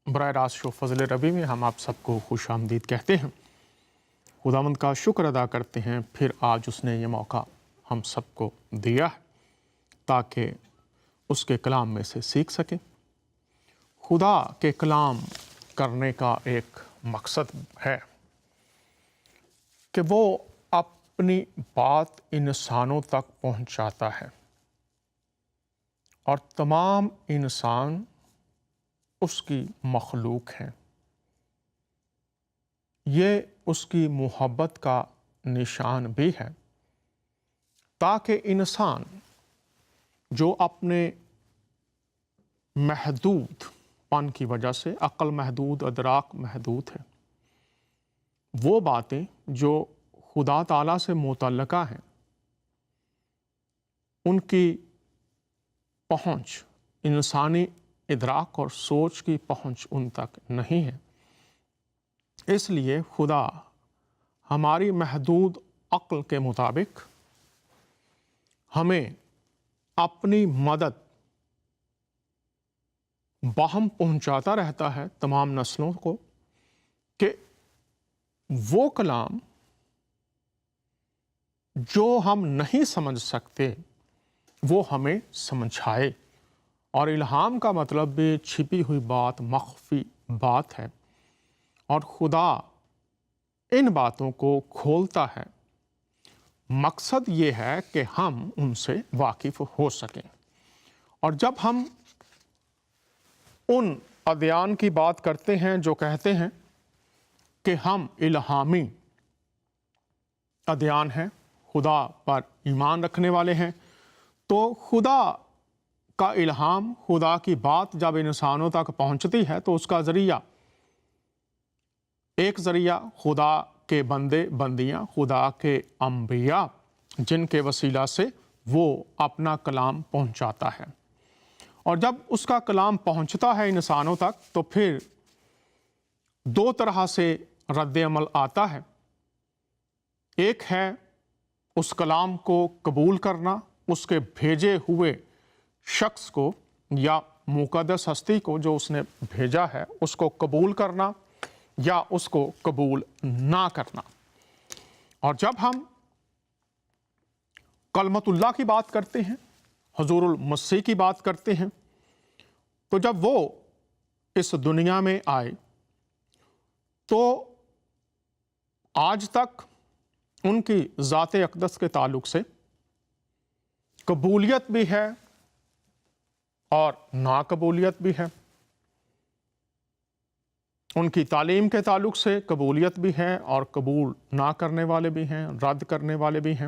براہ راست شو فضل ربی میں ہم آپ سب کو خوش آمدید کہتے ہیں۔ خداوند کا شکر ادا کرتے ہیں پھر آج اس نے یہ موقع ہم سب کو دیا ہے تاکہ اس کے کلام میں سے سیکھ سکیں۔ خدا کے کلام کرنے کا ایک مقصد ہے کہ وہ اپنی بات انسانوں تک پہنچاتا ہے اور تمام انسان اس کی مخلوق ہیں۔ یہ اس کی محبت کا نشان بھی ہے تاکہ انسان جو اپنے محدود پن کی وجہ سے عقل محدود، ادراک محدود ہے، وہ باتیں جو خدا تعالیٰ سے متعلقہ ہیں ان کی پہنچ، انسانی ادراک اور سوچ کی پہنچ ان تک نہیں ہے۔ اس لیے خدا ہماری محدود عقل کے مطابق ہمیں اپنی مدد باہم پہنچاتا رہتا ہے تمام نسلوں کو کہ وہ کلام جو ہم نہیں سمجھ سکتے وہ ہمیں سمجھائے۔ اور الہام کا مطلب بھی چھپی ہوئی بات، مخفی بات ہے، اور خدا ان باتوں کو کھولتا ہے۔ مقصد یہ ہے کہ ہم ان سے واقف ہو سکیں۔ اور جب ہم ان ادیان کی بات کرتے ہیں جو کہتے ہیں کہ ہم الہامی ادیان ہیں، خدا پر ایمان رکھنے والے ہیں، تو خدا کا الہام، خدا کی بات جب انسانوں تک پہنچتی ہے تو اس کا ذریعہ، ایک ذریعہ خدا کے بندے بندیاں، خدا کے انبیاء، جن کے وسیلہ سے وہ اپنا کلام پہنچاتا ہے۔ اور جب اس کا کلام پہنچتا ہے انسانوں تک تو پھر دو طرح سے رد عمل آتا ہے۔ ایک ہے اس کلام کو قبول کرنا، اس کے بھیجے ہوئے شخص کو یا مقدس ہستی کو جو اس نے بھیجا ہے اس کو قبول کرنا یا اس کو قبول نہ کرنا۔ اور جب ہم کلمت اللہ کی بات کرتے ہیں، حضور المسیح کی بات کرتے ہیں، تو جب وہ اس دنیا میں آئے تو آج تک ان کی ذات اقدس کے تعلق سے قبولیت بھی ہے اور ناقبولیت بھی ہے۔ ان کی تعلیم کے تعلق سے قبولیت بھی ہے اور قبول نہ کرنے والے بھی ہیں، رد کرنے والے بھی ہیں۔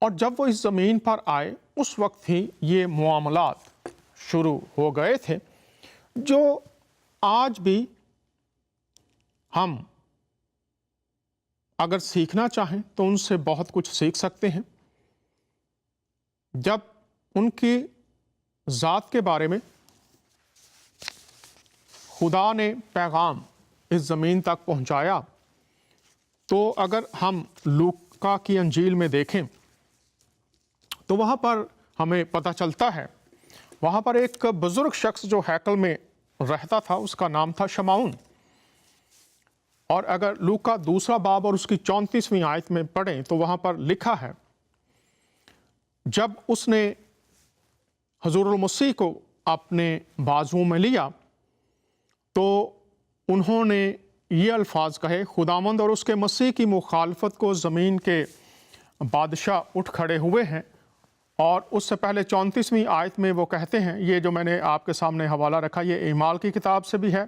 اور جب وہ اس زمین پر آئے اس وقت ہی یہ معاملات شروع ہو گئے تھے جو آج بھی ہم اگر سیکھنا چاہیں تو ان سے بہت کچھ سیکھ سکتے ہیں۔ جب ان کی ذات کے بارے میں خدا نے پیغام اس زمین تک پہنچایا تو اگر ہم لوکا کی انجیل میں دیکھیں تو وہاں پر ہمیں پتہ چلتا ہے، وہاں پر ایک بزرگ شخص جو ہیکل میں رہتا تھا اس کا نام تھا شمعون۔ اور اگر لوکا دوسرا باب اور اس کی 34ویں آیت میں پڑھیں تو وہاں پر لکھا ہے، جب اس نے حضور المسیح کو اپنے بازوؤں میں لیا تو انہوں نے یہ الفاظ کہے، خداوند اور اس کے مسیح کی مخالفت کو زمین کے بادشاہ اٹھ کھڑے ہوئے ہیں۔ اور اس سے پہلے 34ویں آیت میں وہ کہتے ہیں، یہ جو میں نے آپ کے سامنے حوالہ رکھا یہ اعمال کی کتاب سے بھی ہے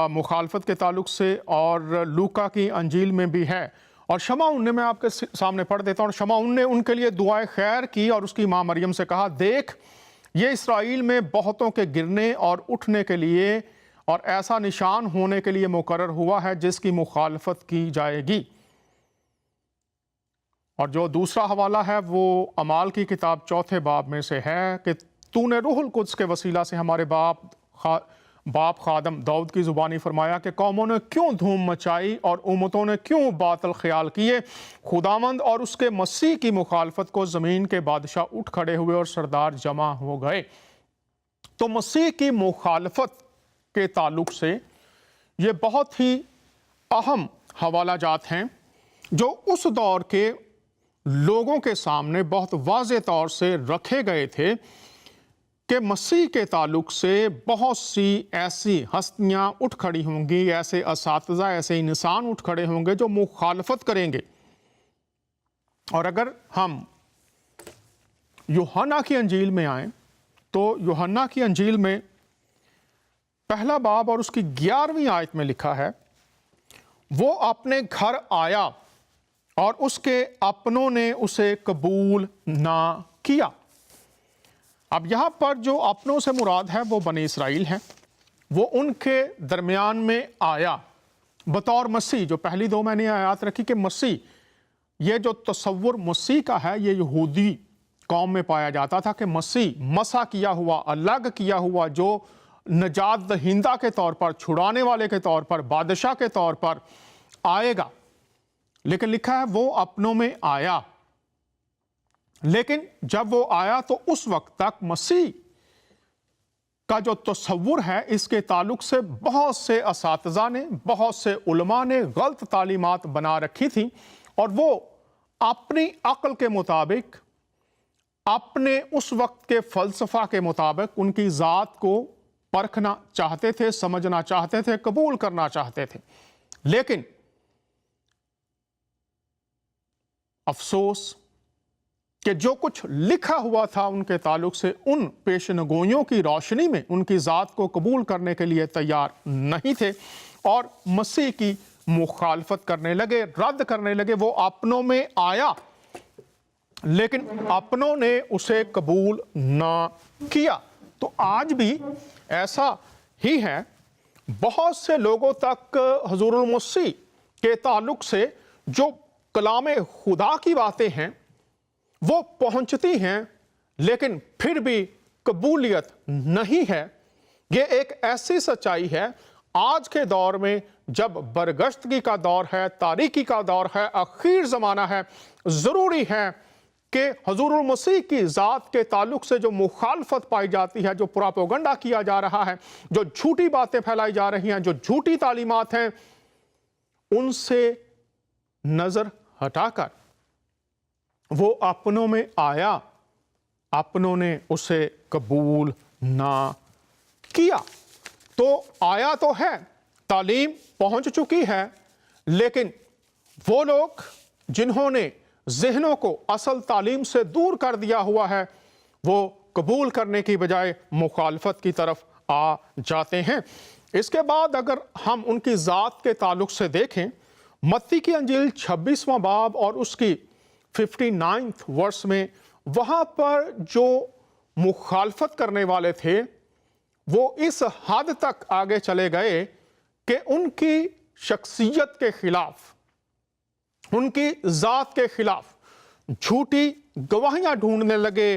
مخالفت کے تعلق سے، اور لوکا کی انجیل میں بھی ہے۔ اور شمعون نے، میں آپ کے سامنے پڑھ دیتا ہوں، اور شمعون نے ان کے لیے دعائے خیر کی اور اس کی ماں مریم سے کہا، دیکھ یہ اسرائیل میں بہتوں کے گرنے اور اٹھنے کے لیے اور ایسا نشان ہونے کے لیے مقرر ہوا ہے جس کی مخالفت کی جائے گی۔ اور جو دوسرا حوالہ ہے وہ اعمال کی کتاب 4 باب میں سے ہے کہ تو نے روح القدس کے وسیلہ سے ہمارے باپ خادم داؤد کی زبانی فرمایا کہ قوموں نے کیوں دھوم مچائی اور امتوں نے کیوں باطل خیال کیے، خداوند اور اس کے مسیح کی مخالفت کو زمین کے بادشاہ اٹھ کھڑے ہوئے اور سردار جمع ہو گئے۔ तो मसीह की मुखालफत के ताल्लुक से ये बहुत ही अहम हवाला जात हैं जो उस दौर के लोगों के सामने बहुत वाज़े तौर से रखे गए थे कि मसीह के ताल्लुक से बहुत सी ऐसी हस्तियाँ उठ खड़ी होंगी, ऐसे असातिज़ा, ऐसे इंसान उठ खड़े होंगे जो मुखालफत करेंगे। और अगर हम यूहन्ना की अंजील में आएँ तो यूहन्ना की अंजील में पहला बाब और उसकी 11वीं आयत में लिखा है, वो अपने घर आया और उसके अपनों ने उसे कबूल ना किया। अब यहाँ पर जो अपनों से मुराद है वो बनी इसराइल हैं। वो उनके दरमियान में आया बतौर मसीह। जो पहली दो मैंने आयत रखी कि मसीह, ये जो तसव्वुर मसीह का है ये यहूदी कौम में पाया जाता था कि मसीह मसा किया हुआ, अलग किया हुआ, जो नजात दहिंदा के तौर पर, छुड़ाने वाले के तौर पर, बादशाह के तौर पर आएगा। लेकिन लिखा है वो अपनों में आया। लेकिन जब वो आया तो उस वक्त तक मसीह का जो तसव्वुर है इसके ताल्लुक से बहुत से असातिज़ा ने, बहुत से उलमा ने गलत तालीमात बना रखी थी और वो अपनी अक्ल के मुताबिक, अपने उस वक्त के फ़लसफ़ा के मुताबिक उनकी ज़ात को परखना चाहते थे, समझना चाहते थे, कबूल करना चाहते थे। लेकिन अफसोस कि जो कुछ लिखा हुआ था उनके ताल्लुक से उन पेशनगोइयों की रोशनी में उनकी ज़ात को कबूल करने के लिए तैयार नहीं थे और मसीह की मुखालफत करने लगे, रद्द करने लगे। वो अपनों में आया लेकिन अपनों ने उसे कबूल ना किया। तो आज भी ऐसा ही है। बहुत से लोगों तक हुज़ूरुल मसीह के ताल्लुक से जो कलाम खुदा की बातें हैं वो पहुंचती हैं लेकिन फिर भी कबूलियत नहीं है। ये एक ऐसी सच्चाई है आज के दौर में जब बरगश्तगी का दौर है, तारीकी का दौर है, आखिर ज़माना है। ज़रूरी है कि हुज़ूरुल मसीह की ज़ात के ताल्लुक से जो मुखालफत पाई जाती है, जो प्रोपेगेंडा किया जा रहा है, जो झूठी बातें फैलाई जा रही हैं, जो झूठी तालीमात हैं, उनसे नज़र हटाकर वो अपनों में आया, अपनों ने उसे कबूल ना किया। तो आया तो है, तालीम पहुंच चुकी है, लेकिन वो लोग जिन्होंने ज़हनों को असल तालीम से दूर कर दिया हुआ है वो कबूल करने की बजाय मुखालफत की तरफ आ जाते हैं। इसके बाद अगर हम उनकी ज़ात के ताल्लुक से देखें, मत्ती की अंजील 26वां बाब और उसकी 59th वर्स में, वहाँ पर जो मुखालफत करने वाले थे वो इस हद तक आगे चले गए कि उनकी शख्सियत के खिलाफ, उनकी ज़ात के खिलाफ झूठी गवाहियाँ ढूंढने लगे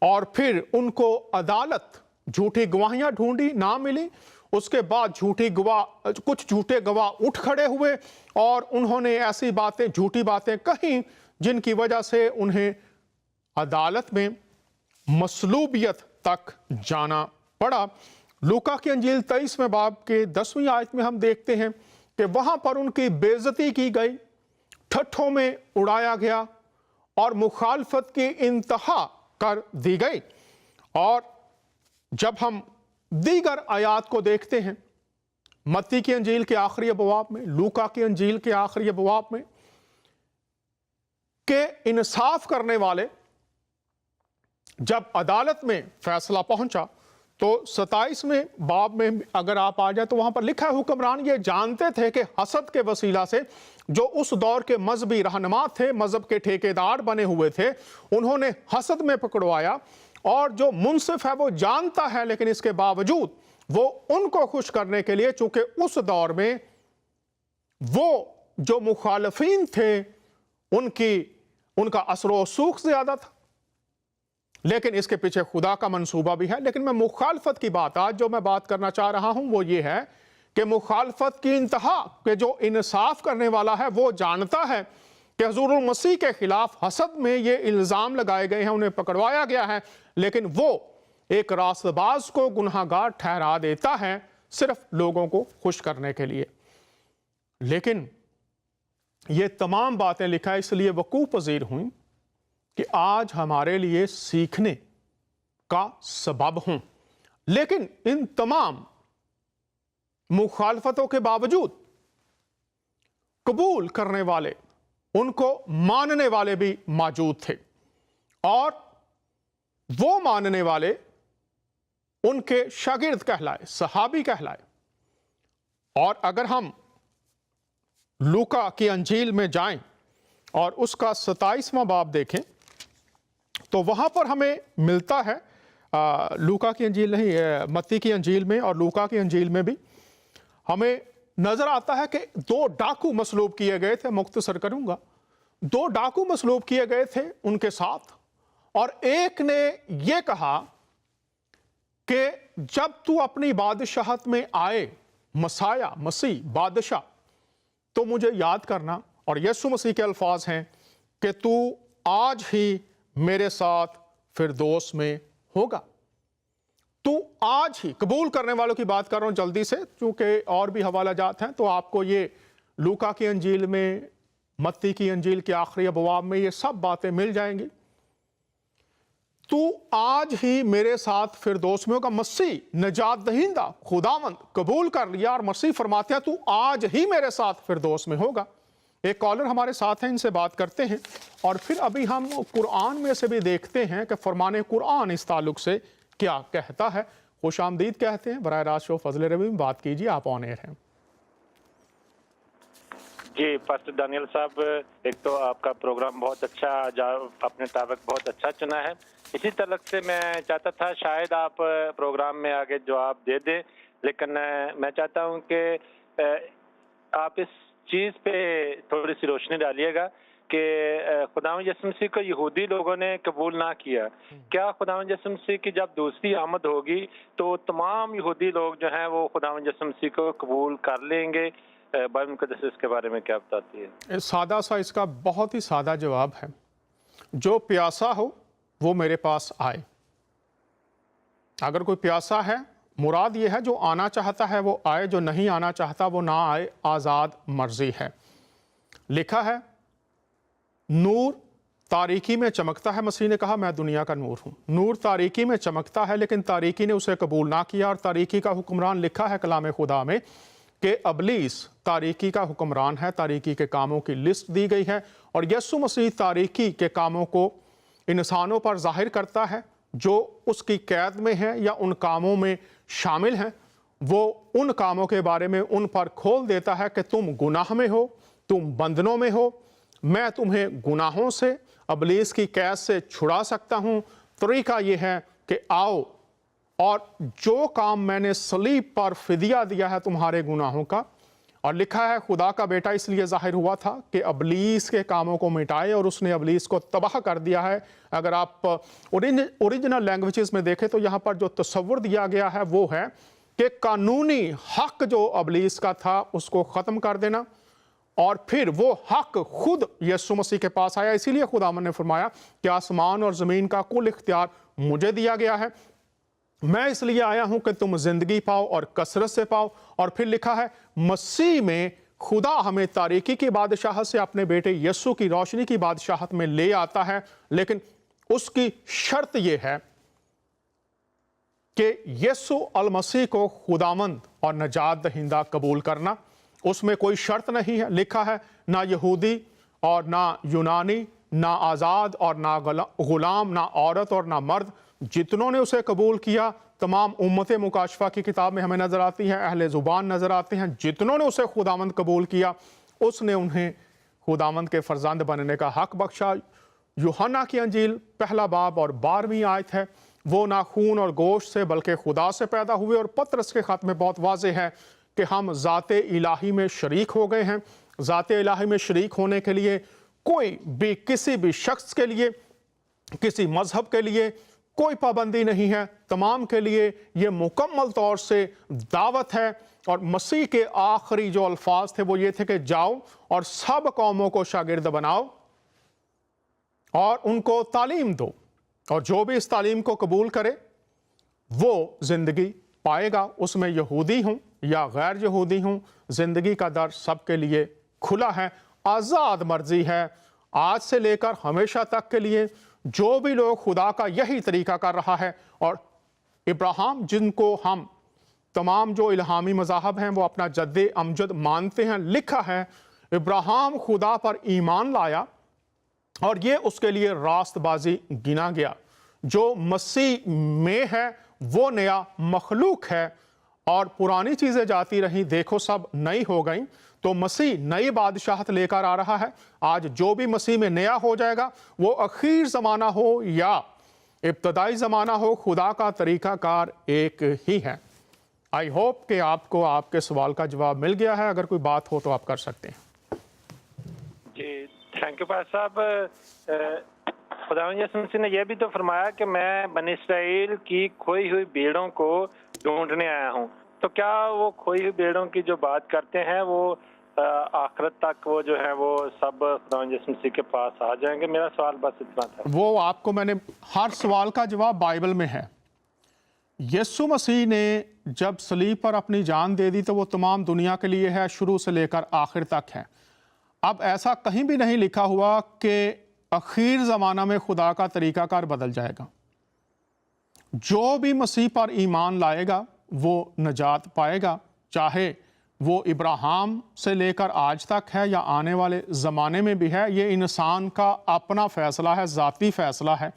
और फिर उनको अदालत झूठी गवाहियाँ ढूंढी, ना मिली। उसके बाद कुछ झूठे गवाह उठ खड़े हुए और उन्होंने ऐसी बातें, झूठी बातें कही जिनकी वजह से उन्हें अदालत में मसलूबियत तक जाना पड़ा। लूका की अंजील 23वें बाब के 10वीं आयत में हम देखते हैं कि वहां पर उनकी बेइज्जती की गई, ठट्ठों में उड़ाया गया और मुखालफत की इंतहा कर दी गई। और जब हम दीगर आयात को देखते हैं, मत्ती की अंजील के आखिरी अबवाब में, लूका की अंजील के आखिरी अबवाब में, के इंसाफ करने वाले जब अदालत में फैसला पहुंचा तो 27वें बाब में अगर आप आ जाए तो वहां पर लिखा है, हुक्मरान ये जानते थे कि हसद के वसीला से जो उस दौर के मजहबी रहनुमा थे, मजहब के ठेकेदार बने हुए थे, उन्होंने हसद में पकड़वाया। और जो मुंसिफ है वो जानता है, लेकिन इसके बावजूद वो उनको खुश करने के लिए, चूंकि उस दौर में वो जो मुखालफीन थे उनका असर सूख ज्यादा था। लेकिन इसके पीछे खुदा का मंसूबा भी है। लेकिन मैं मुखालफत की बात, आज जो मैं बात करना चाह रहा हूं वो ये है कि मुखालफत की इंतहा के जो इंसाफ करने वाला है वो जानता है कि हुज़ूरुल मसीह के खिलाफ हसद में ये इल्ज़ाम लगाए गए हैं, उन्हें पकड़वाया गया है, लेकिन वो ایک راستباز کو گناہگار ٹھہرا دیتا ہے صرف لوگوں کو خوش کرنے کے لیے۔ لیکن یہ تمام باتیں لکھا اس لیے وقوع پذیر ہوئیں کہ آج ہمارے لیے سیکھنے کا سبب ہوں۔ لیکن ان تمام مخالفتوں کے باوجود قبول کرنے والے، ان کو ماننے والے بھی موجود تھے، اور وہ ماننے والے ان کے شاگرد کہلائے، صحابی کہلائے۔ اور اگر ہم لوکا کی انجیل میں جائیں اور اس کا 27واں باب دیکھیں تو وہاں پر ہمیں ملتا ہے، لوکا کی انجیل نہیں، متی کی انجیل میں اور لوکا کی انجیل میں بھی ہمیں نظر آتا ہے کہ 2 ڈاکو مصلوب کیے گئے تھے۔ مختصر کروں گا، 2 ڈاکو مصلوب کیے گئے تھے ان کے ساتھ، اور ایک نے یہ کہا کہ جب تو اپنی بادشاہت میں آئے، مسیح بادشاہ، تو مجھے یاد کرنا۔ اور یسوع مسیح کے الفاظ ہیں کہ تو آج ہی میرے ساتھ فردوس میں ہوگا۔ تو آج ہی، قبول کرنے والوں کی بات کر رہا ہوں جلدی سے، چونکہ اور بھی حوالہ جات ہیں، تو آپ کو یہ لوکا کی انجیل میں، متی کی انجیل کے آخری ابواب میں یہ سب باتیں مل جائیں گی۔ تو آج ہی میرے ساتھ فردوس میں ہوگا۔ مسیح نجات دہندہ، خداوند قبول کر لیا، اور مسیح فرماتے ہیں تو آج ہی میرے ساتھ فردوس میں ہوگا۔ ایک کالر ہمارے ساتھ ہیں، ان سے بات کرتے ہیں، اور پھر ابھی ہم قرآن میں سے بھی دیکھتے ہیں کہ فرمان قرآن اس تعلق سے کیا کہتا ہے۔ خوش آمدید کہتے ہیں، براہ راست شو فضل ربی میں بات کیجیے، آپ آن ایئر ہیں۔ جی پاسٹر دانیل صاحب، ایک تو آپ کا پروگرام بہت اچھا، اپنے ٹاپک بہت اچھا چنا ہے۔ اسی تعلق سے میں چاہتا تھا شاید آپ پروگرام میں آگے جواب دے دیں، لیکن میں چاہتا ہوں کہ آپ اس چیز پہ تھوڑی سی روشنی ڈالیے گا کہ خداوند یسوع مسیح کو یہودی لوگوں نے قبول نہ کیا۔ کیا خداوند یسوع مسیح کی جب دوسری آمد ہوگی تو تمام یہودی لوگ جو ہیں وہ خداوند یسوع مسیح کو قبول کر لیں گے؟ بائبل مقدس اس کے بارے میں کیا بتاتی ہے؟ سادہ سا اس کا بہت ہی سادہ جواب ہے، جو پیاسا ہو وہ میرے پاس آئے۔ اگر کوئی پیاسا ہے، مراد یہ ہے جو آنا چاہتا ہے وہ آئے، جو نہیں آنا چاہتا وہ نہ آئے، آزاد مرضی ہے۔ لکھا ہے نور تاریکی میں چمکتا ہے، مسیح نے کہا میں دنیا کا نور ہوں۔ نور تاریکی میں چمکتا ہے، لیکن تاریکی نے اسے قبول نہ کیا، اور تاریکی کا حکمران، لکھا ہے کلام خدا میں کہ ابلیس تاریکی کا حکمران ہے۔ تاریکی کے کاموں کی لسٹ دی گئی ہے، اور یسوع مسیح تاریکی کے کاموں کو انسانوں پر ظاہر کرتا ہے جو اس کی قید میں ہیں یا ان کاموں میں شامل ہیں۔ وہ ان کاموں کے بارے میں ان پر کھول دیتا ہے کہ تم گناہ میں ہو، تم بندنوں میں ہو، میں تمہیں گناہوں سے، ابلیس کی قید سے چھڑا سکتا ہوں۔ طریقہ یہ ہے کہ آؤ، اور جو کام میں نے صلیب پر فدیہ دیا ہے تمہارے گناہوں کا، اور لکھا ہے خدا کا بیٹا اس لیے ظاہر ہوا تھا کہ ابلیس کے کاموں کو مٹائے، اور اس نے ابلیس کو تباہ کر دیا ہے۔ اگر آپ اوریجنل لینگویجز میں دیکھیں تو یہاں پر جو تصور دیا گیا ہے وہ ہے کہ قانونی حق جو ابلیس کا تھا اس کو ختم کر دینا، اور پھر وہ حق خود یسوع مسیح کے پاس آیا۔ اسی لیے خداوند نے فرمایا کہ آسمان اور زمین کا کل اختیار مجھے دیا گیا ہے، میں اس لیے آیا ہوں کہ تم زندگی پاؤ اور کثرت سے پاؤ۔ اور پھر لکھا ہے مسیح میں خدا ہمیں تاریکی کی بادشاہت سے اپنے بیٹے یسوع کی روشنی کی بادشاہت میں لے آتا ہے، لیکن اس کی شرط یہ ہے کہ یسوع المسیح کو خداوند اور نجات دہندہ قبول کرنا۔ اس میں کوئی شرط نہیں ہے، لکھا ہے نہ یہودی اور نہ یونانی، نہ آزاد اور نہ غلام، نہ عورت اور نہ مرد، جتنوں نے اسے قبول کیا۔ تمام امت مکاشفہ کی کتاب میں ہمیں نظر آتی ہے، اہل زبان نظر آتے ہیں، جتنوں نے اسے خداوند قبول کیا اس نے انہیں خداوند کے فرزند بننے کا حق بخشا۔ یوحنا کی انجیل پہلا باب اور 12ویں آیت ہے، وہ نہ خون اور گوشت سے بلکہ خدا سے پیدا ہوئے۔ اور پطرس کے خط میں بہت واضح ہے کہ ہم ذات الہی میں شریک ہو گئے ہیں۔ ذات الہی میں شریک ہونے کے لیے کوئی بھی کسی بھی شخص کے لیے، کسی مذہب کے لیے کوئی پابندی نہیں ہے، تمام کے لیے یہ مکمل طور سے دعوت ہے۔ اور مسیح کے آخری جو الفاظ تھے وہ یہ تھے کہ جاؤ اور سب قوموں کو شاگرد بناؤ اور ان کو تعلیم دو، اور جو بھی اس تعلیم کو قبول کرے वो जिंदगी पाएगा। उसमें यहूदी हूं या गैर यहूदी हूं, जिंदगी का दर सबके लिए खुला है, आज़ाद मर्जी है, आज से लेकर हमेशा तक के लिए। जो भी लोग खुदा का यही तरीका कर रहा है, और इब्राहिम जिनको हम तमाम जो इल्हामी मज़ाहब हैं वो अपना जद्दे अमजद मानते हैं, लिखा है इब्राहिम खुदा पर ईमान लाया और ये उसके लिए रास्तबाजी गिना गया। जो मसीह में है वो नया मखलूक है, और पुरानी चीज़ें जाती रहीं, देखो सब नई हो गई। तो मसीह नई बादशाहत लेकर आ रहा है। आज जो भी मसीह में नया हो जाएगा, वो अखीर ज़माना हो या इब्तदाई ज़माना हो, खुदा का तरीक़ाकार एक ही है। आई होप कि आपको आपके सवाल का जवाब मिल गया है। अगर कोई बात हो तो आप कर सकते हैं। जी, थैंक यू पास साहब। खुदावंद यीशु मसीह ने यह भी तो फरमाया कि मैं बनी इसराइल की खोई हुई भेड़ों को ढूंढने आया हूँ। तो क्या वो खोई हुई भेड़ों की जो बात करते हैं वो आखिरत तक वो जो है वो सब खुदावंद यीशु मसीह के पास आ जाएंगे? मेरा सवाल बस इतना था। वो आपको मैंने हर सवाल का जवाब बाइबल में है। यीशु मसीह ने जब सलीब पर अपनी जान दे दी तो वो तमाम दुनिया के लिए है, शुरू से लेकर आखिर तक है। अब ऐसा कहीं भी नहीं लिखा हुआ कि आखिर ज़माना में खुदा का तरीक़ाकार बदल जाएगा। जो भी मसीह पर ईमान लाएगा वो नजात पाएगा, चाहे वो इब्राहिम से लेकर आज तक है या आने वाले ज़माने में भी है। ये इंसान का अपना फ़ैसला है, ज़ाती फ़ैसला है।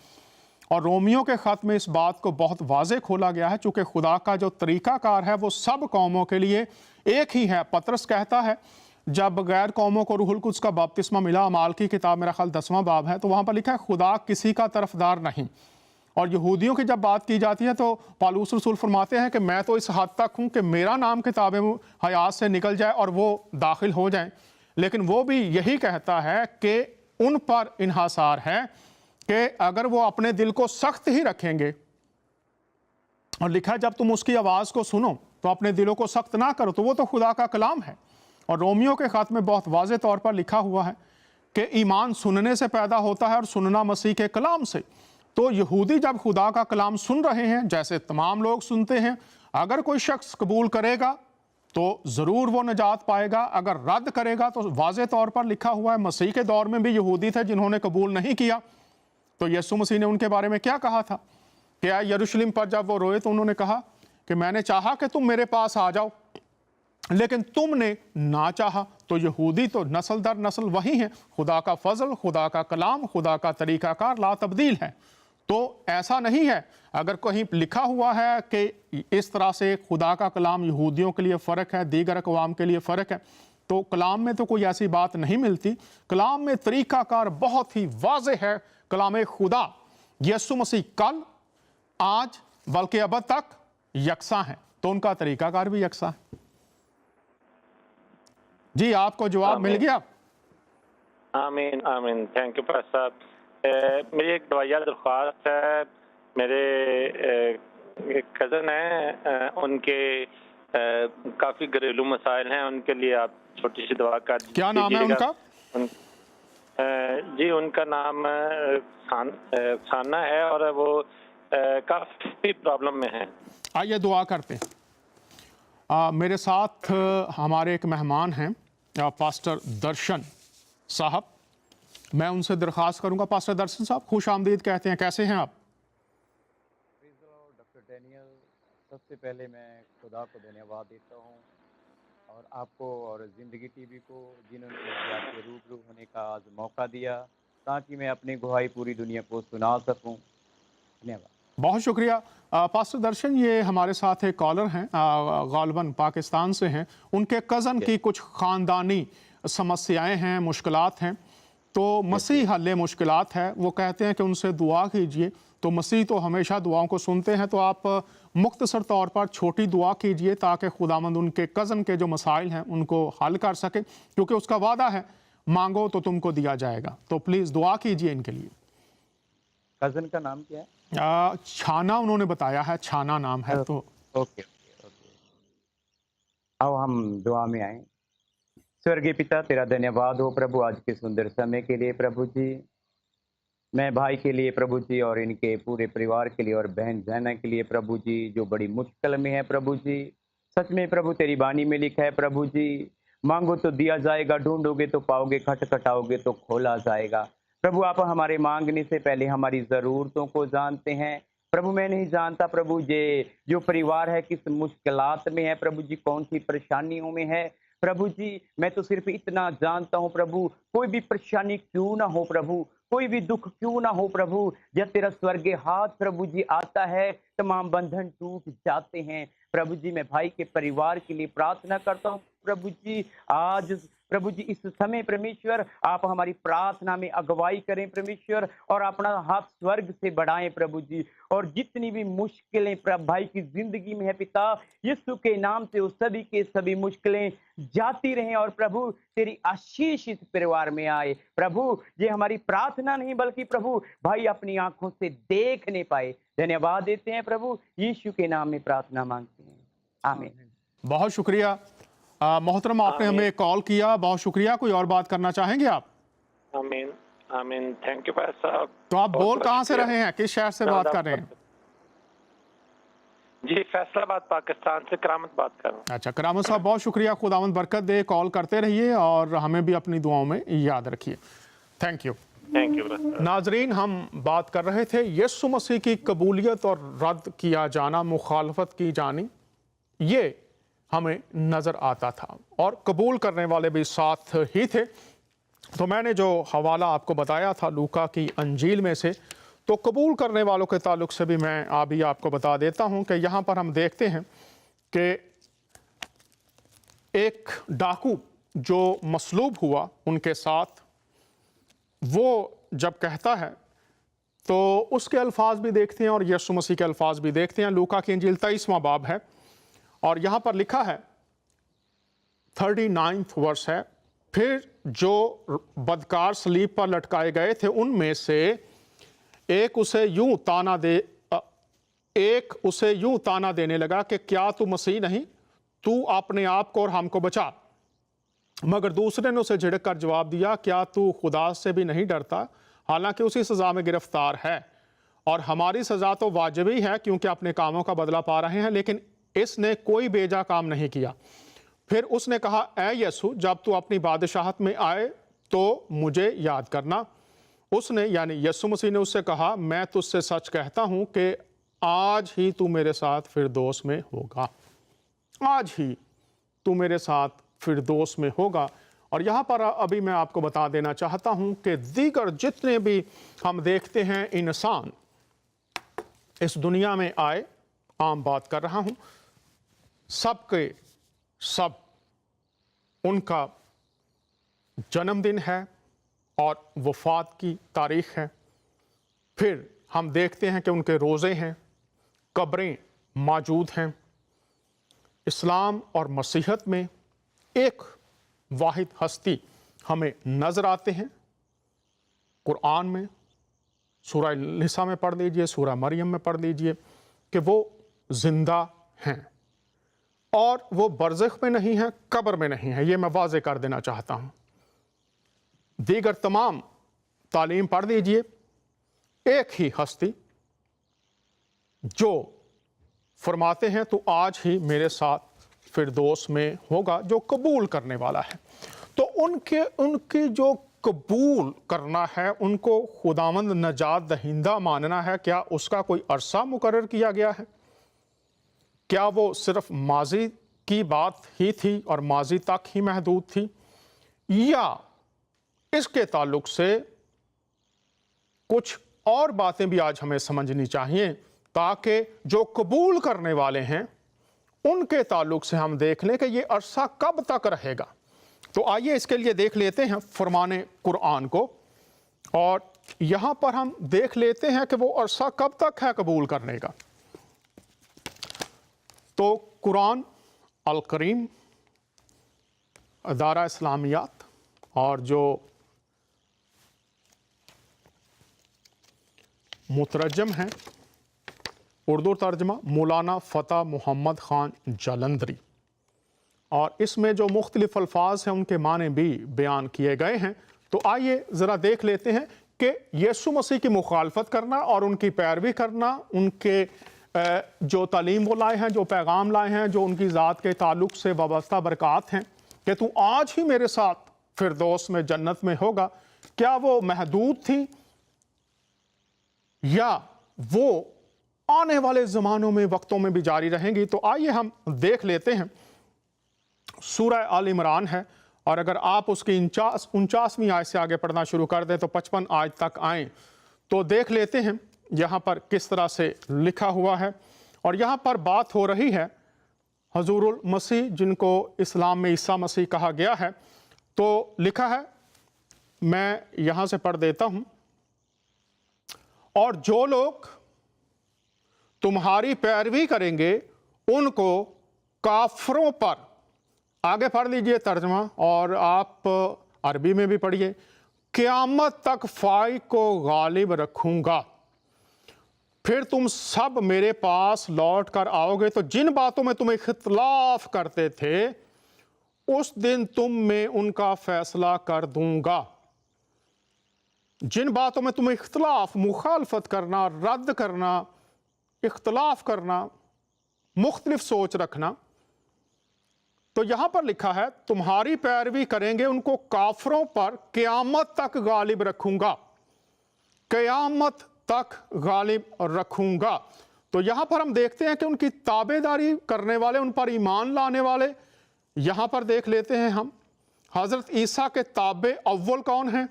और रोमियो के ख़त में इस बात को बहुत वाज़े खोला गया है, चूँकि खुदा का जो तरीक़ाकार है वो सब कौमों के लिए एक ही है। पतरस कहता है जब गैर कौमों को रूहुल कुद्स का बपतिस्मा मिला, अमाल की किताब मेरा ख्याल 10वां बाब है, तो वहाँ पर लिखा है खुदा किसी का तरफदार नहीं। और यहूदियों की जब बात की जाती है तो पौलुस रसूल फरमाते हैं कि मैं तो इस हद तक हूँ कि मेरा नाम किताब हयात से निकल जाए और वो दाखिल हो जाए। लेकिन वो भी यही कहता है कि उन पर इन्हासार है कि अगर वो अपने दिल को सख्त ही रखेंगे, और लिखा है जब तुम उसकी आवाज़ को सुनो तो अपने दिलों को सख्त ना करो, तो वो तो खुदा का कलाम है। और रोमियो के ख़त में बहुत वाज़े तौर पर लिखा हुआ है कि ईमान सुनने से पैदा होता है और सुनना मसीह के कलाम से। तो यहूदी जब खुदा का कलाम सुन रहे हैं, जैसे तमाम लोग सुनते हैं, अगर कोई शख्स कबूल करेगा तो ज़रूर वो नजात पाएगा, अगर रद्द करेगा तो वाज़े तौर पर लिखा हुआ है। मसीह के दौर में भी यहूदी थे जिन्होंने कबूल नहीं किया, तो यीशु मसीह ने उनके बारे में क्या कहा था कि यरूशलेम पर जब वो रोए तो उन्होंने कहा कि मैंने चाहा कि तुम मेरे पास आ जाओ लेकिन तुमने ना चाहा। तो यहूदी तो नस्ल दर नस्ल वही है। खुदा का फजल, खुदा का कलाम, खुदा का तरीक़ाकार ला तब्दील है। तो ऐसा नहीं है अगर कहीं लिखा हुआ है कि इस तरह से खुदा का कलाम यहूदियों के लिए फ़र्क है, दीगर अक़वाम के लिए फ़र्क है, तो कलाम में तो कोई ऐसी बात नहीं मिलती। कलाम में तरीक़ाकार बहुत ही वाज़े है। कलाम खुदा यीशु मसीह कल, आज, बल्कि अब तक यकसा है, तो उनका तरीक़ाकार भी यकसा है। जी, आपको जवाब मिल गया? आमीन आमीन। थैंक यू पास साहब। मेरी एक दवाइया दरख्वास्त है। मेरे एक कज़न हैं, उनके काफ़ी घरेलू मसाइल हैं, उनके लिए आप छोटी सी दवा कर दीजिएगा। क्या नाम है उनका? जी, उनका नाम साना है और वो काफ़ी प्रॉब्लम में है। आइए दुआ करते हैं। मेरे साथ हमारे एक मेहमान हैं, पास्टर दर्शन साहब। मैं उनसे दरख्वास्त करूंगा, पास्टर दर्शन साहब खुश आमदीद कहते हैं, कैसे हैं आप? डॉक्टर डैनियल, सबसे पहले मैं खुदा को धन्यवाद देता हूँ और आपको और ज़िंदगी टीवी को, जिन्होंने मुझे आपके रूबरू होने का आज मौका दिया ताकि मैं अपनी गुहाई पूरी दुनिया को सुना सकूँ। धन्यवाद। बहुत शुक्रिया। पास्टर दर्शन, ये हमारे साथ एक कॉलर हैं, गालिबन पाकिस्तान से हैं। उनके कज़न की कुछ ख़ानदानी समस्याएं हैं, मुश्किलात हैं, तो मसीह हल्ले मुश्किलात है। वो कहते हैं कि उनसे दुआ कीजिए, तो मसीह तो हमेशा दुआओं को सुनते हैं। तो आप मुख्तसर तौर पर छोटी दुआ कीजिए ताकि खुदावंद उनके कज़न के जो मसाइल हैं उनको हल कर सके, क्योंकि उसका वादा है मांगो तो तुमको दिया जाएगा। तो प्लीज़ दुआ कीजिए इनके लिए। कज़न का नाम क्या है? छाना उन्होंने बताया है, छाना नाम है। तो ओके। आओ हम दुआ में आए। स्वर्गीय पिता, तेरा धन्यवाद हो प्रभु आज के सुंदर समय के लिए। प्रभु जी, मैं भाई के लिए प्रभु जी और इनके पूरे परिवार के लिए और बहन जैना के लिए प्रभु जी, जो बड़ी मुश्किल में है प्रभु जी। सच में प्रभु तेरी वाणी में लिखा है प्रभु जी, मांगो तो दिया जाएगा, ढूंढोगे तो पाओगे, खटखटाओगे तो खोला जाएगा। प्रभु आप हमारे मांगने से पहले हमारी ज़रूरतों को जानते हैं। प्रभु मैं नहीं जानता प्रभु जी जो परिवार है किस मुश्किलात में है प्रभु जी, कौन सी परेशानियों में है प्रभु जी। मैं तो सिर्फ इतना जानता हूँ प्रभु, कोई भी परेशानी क्यों ना हो प्रभु, कोई भी दुख क्यों ना हो प्रभु, जब तेरा स्वर्गीय हाथ प्रभु जी आता है तमाम बंधन टूट जाते हैं प्रभु जी। मैं भाई के परिवार के लिए प्रार्थना करता हूँ प्रभु जी। आज प्रभु जी इस समय परमेश्वर आप हमारी प्रार्थना में अगुवाई करें परमेश्वर, और अपना हाथ स्वर्ग से बढ़ाएं प्रभु जी। और जितनी भी मुश्किलें प्रभु भाई की जिंदगी में है पिता, यीशु के नाम से उस सभी के सभी मुश्किलें जाती रहें, और प्रभु तेरी आशीष इस परिवार में आए प्रभु। ये हमारी प्रार्थना नहीं बल्कि प्रभु भाई अपनी आंखों से देख नहीं पाए। धन्यवाद देते हैं प्रभु, यीशु के नाम में प्रार्थना मांगते हैं, आमीन। बहुत शुक्रिया मोहतरम, आपने हमें कॉल किया, बहुत शुक्रिया। कोई और बात करना चाहेंगे आप? आमीन आमीन, थैंक यू भाई साहब। तो आप बोल कहाँ से रहे हैं, किस शहर से बात कर रहे हैं? जी फैसलाबाद पाकिस्तान से करामत बात कर रहा हूँ। अच्छा करामत साहब, बहुत शुक्रिया, खुदावंद बरकत दे, कॉल करते रहिए और हमें भी अपनी दुआओं में याद रखिए। Thank you. Thank you. नाजरीन, हम बात कर रहे थे यीशु मसीह की कबूलियत और रद्द किया जाना, मुखालफत की जानी, ये हमें नज़र आता था और कबूल करने वाले भी साथ ही थे। तो मैंने जो हवाला आपको बताया था लूका की अंजील में से, तो कबूल करने वालों के ताल्लुक से भी मैं अभी आपको बता देता हूं कि यहाँ पर हम देखते हैं कि एक डाकू जो मसलूब हुआ उनके साथ, वो जब कहता है तो उसके अल्फाज भी देखते हैं और यीशु मसीह के अल्फाज भी देखते हैं। लूका की अंजील 23वां बाब है और यहाँ पर लिखा है 39वां वर्ष है, फिर जो बदकार सलीब पर लटकाए गए थे उनमें से एक उसे यूं ताना देने लगा कि क्या तू मसीह नहीं, तू अपने आप को और हमको बचा। मगर दूसरे ने उसे झिड़क कर जवाब दिया, क्या तू खुदा से भी नहीं डरता, हालांकि उसी सज़ा में गिरफ्तार है और हमारी सज़ा तो वाजिब ही है क्योंकि अपने कामों का बदला पा रहे हैं, लेकिन इसने कोई बेजा काम नहीं किया। फिर उसने कहा, ऐ यीशु, जब तू अपनी बादशाहत में आए तो मुझे याद करना। उसने यानी यीशु मसीह ने उससे कहा, मैं तुझसे सच कहता हूं कि आज ही तू मेरे साथ फिरदौस में होगा, आज ही तू मेरे साथ फिरदौस में होगा। और यहाँ पर अभी मैं आपको बता देना चाहता हूं कि दीगर जितने भी हम देखते हैं इंसान इस दुनिया में आए, आम बात कर रहा हूं, सबके सब उनका जन्मदिन है और वफात की तारीख है। फिर हम देखते हैं कि उनके रोज़े हैं, कब्रें मौजूद हैं। इस्लाम और मसीहत में एक वाहिद हस्ती हमें नज़र आते हैं। कुरान में सूरह निसा में पढ़ लीजिए, सूरह मरियम में पढ़ लीजिए कि वो जिंदा हैं और वो बरज़ख में नहीं है, कब्र में नहीं है। ये मैं वाज़े कर देना चाहता हूँ। दीगर तमाम तालीम पढ़ लीजिए, एक ही हस्ती जो फरमाते हैं तो आज ही मेरे साथ फिरदौस में होगा, जो कबूल करने वाला है। तो उनकी जो कबूल करना है, उनको खुदावंद नजात दहिंदा मानना है, क्या उसका कोई अरसा मुकर्रर किया गया है? क्या वो सिर्फ माजी की बात ही थी और माजी तक ही महदूद थी, या इसके ताल्लुक से कुछ और बातें भी आज हमें समझनी चाहिए, ताकि जो कबूल करने वाले हैं उनके ताल्लुक से हम देख लें कि ये अरसा कब तक रहेगा। तो आइए इसके लिए देख लेते हैं फरमाने कुरान को, और यहां पर हम देख लेते हैं कि वो अरसा कब तक है कबूल करने का। तो कुरान अल करीम अदारा इस्लामियात और जो मुतरजम हैं, उर्दू तर्जमा मौलाना फ़तह मोहम्मद ख़ान जालंधरी, और इसमें जो मुख्तलिफ अल्फाज हैं उनके माने भी बयान किए गए हैं। तो आइए ज़रा देख लेते हैं कि यीशु मसीह की मुखालफत करना और उनकी पैरवी करना, उनके जो तालीम वो लाए हैं, जो पैगाम लाए हैं, जो उनकी ज़ात के ताल्लुक से वाबस्ता बरक़ात हैं कि तू आज ही मेरे साथ फिरदौस में, जन्नत में होगा, क्या वो महदूद थी या वो आने वाले ज़मानों में, वक्तों में भी जारी रहेंगी? तो आइए हम देख लेते हैं। सूरह आल इमरान है, और अगर आप उसकी 49वीं आयत से आगे पढ़ना शुरू कर दें तो 55 आयत तक आएँ तो देख लेते हैं यहाँ पर किस तरह से लिखा हुआ है। और यहाँ पर बात हो रही है हजूरुल मसीह, जिनको इस्लाम में ईसा मसीह कहा गया है। तो लिखा है, मैं यहाँ से पढ़ देता हूँ, और जो लोग तुम्हारी पैरवी करेंगे उनको काफरों पर, आगे पढ़ लीजिए तर्जमा, और आप अरबी में भी पढ़िए, क़यामत तक फाई को गालिब रखूंगा। फिर तुम सब मेरे पास लौट कर आओगे, तो जिन बातों में तुम इख्तिलाफ करते थे उस दिन तुम में उनका फैसला कर दूंगा। जिन बातों में तुम इख्तिलाफ, मुखालफत करना, रद्द करना, इख्तिलाफ करना, मुख्तलिफ सोच रखना, तो यहां पर लिखा है तुम्हारी पैरवी करेंगे उनको काफरों पर क़यामत तक गालिब रखूंगा, क़यामत तक गालिब रखूंगा। तो यहां पर हम देखते हैं कि उनकी ताबेदारी करने वाले, उन पर ईमान लाने वाले, यहां पर देख लेते हैं हम हजरत ईसा के ताबे अव्वल कौन हैं?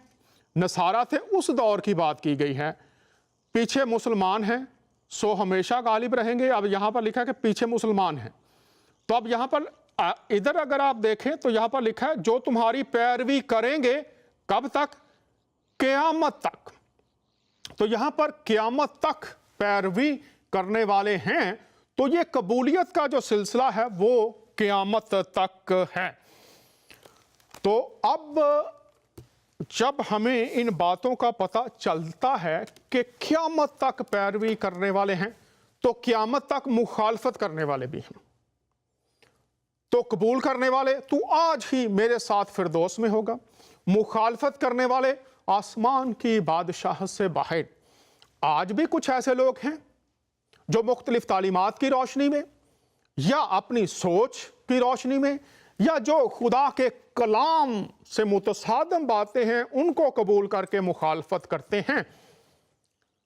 नसारा थे। उस दौर की बात की गई है। पीछे मुसलमान हैं, सो हमेशा गालिब रहेंगे। अब यहां पर लिखा है कि पीछे मुसलमान हैं। तो अब यहां पर इधर अगर आप देखें तो यहां पर लिखा है जो तुम्हारी पैरवी करेंगे, कब तक? क़यामत तक। तो यहां पर क़यामत तक पैरवी करने वाले हैं, तो ये कबूलियत का जो सिलसिला है वो क़यामत तक है। तो अब जब हमें इन बातों का पता चलता है कि क़यामत तक पैरवी करने वाले हैं, तो क़यामत तक मुखालफत करने वाले भी हैं। तो कबूल करने वाले, तू आज ही मेरे साथ फिरदौस में होगा। मुखालफत करने वाले, आसमान की बादशाह से बाहर। आज भी कुछ ऐसे लोग हैं जो मुख्तलिफ तालीमात की रोशनी में, या अपनी सोच की रोशनी में, या जो खुदा के कलाम से मुतसादम बातें हैं उनको कबूल करके मुखालफत करते हैं।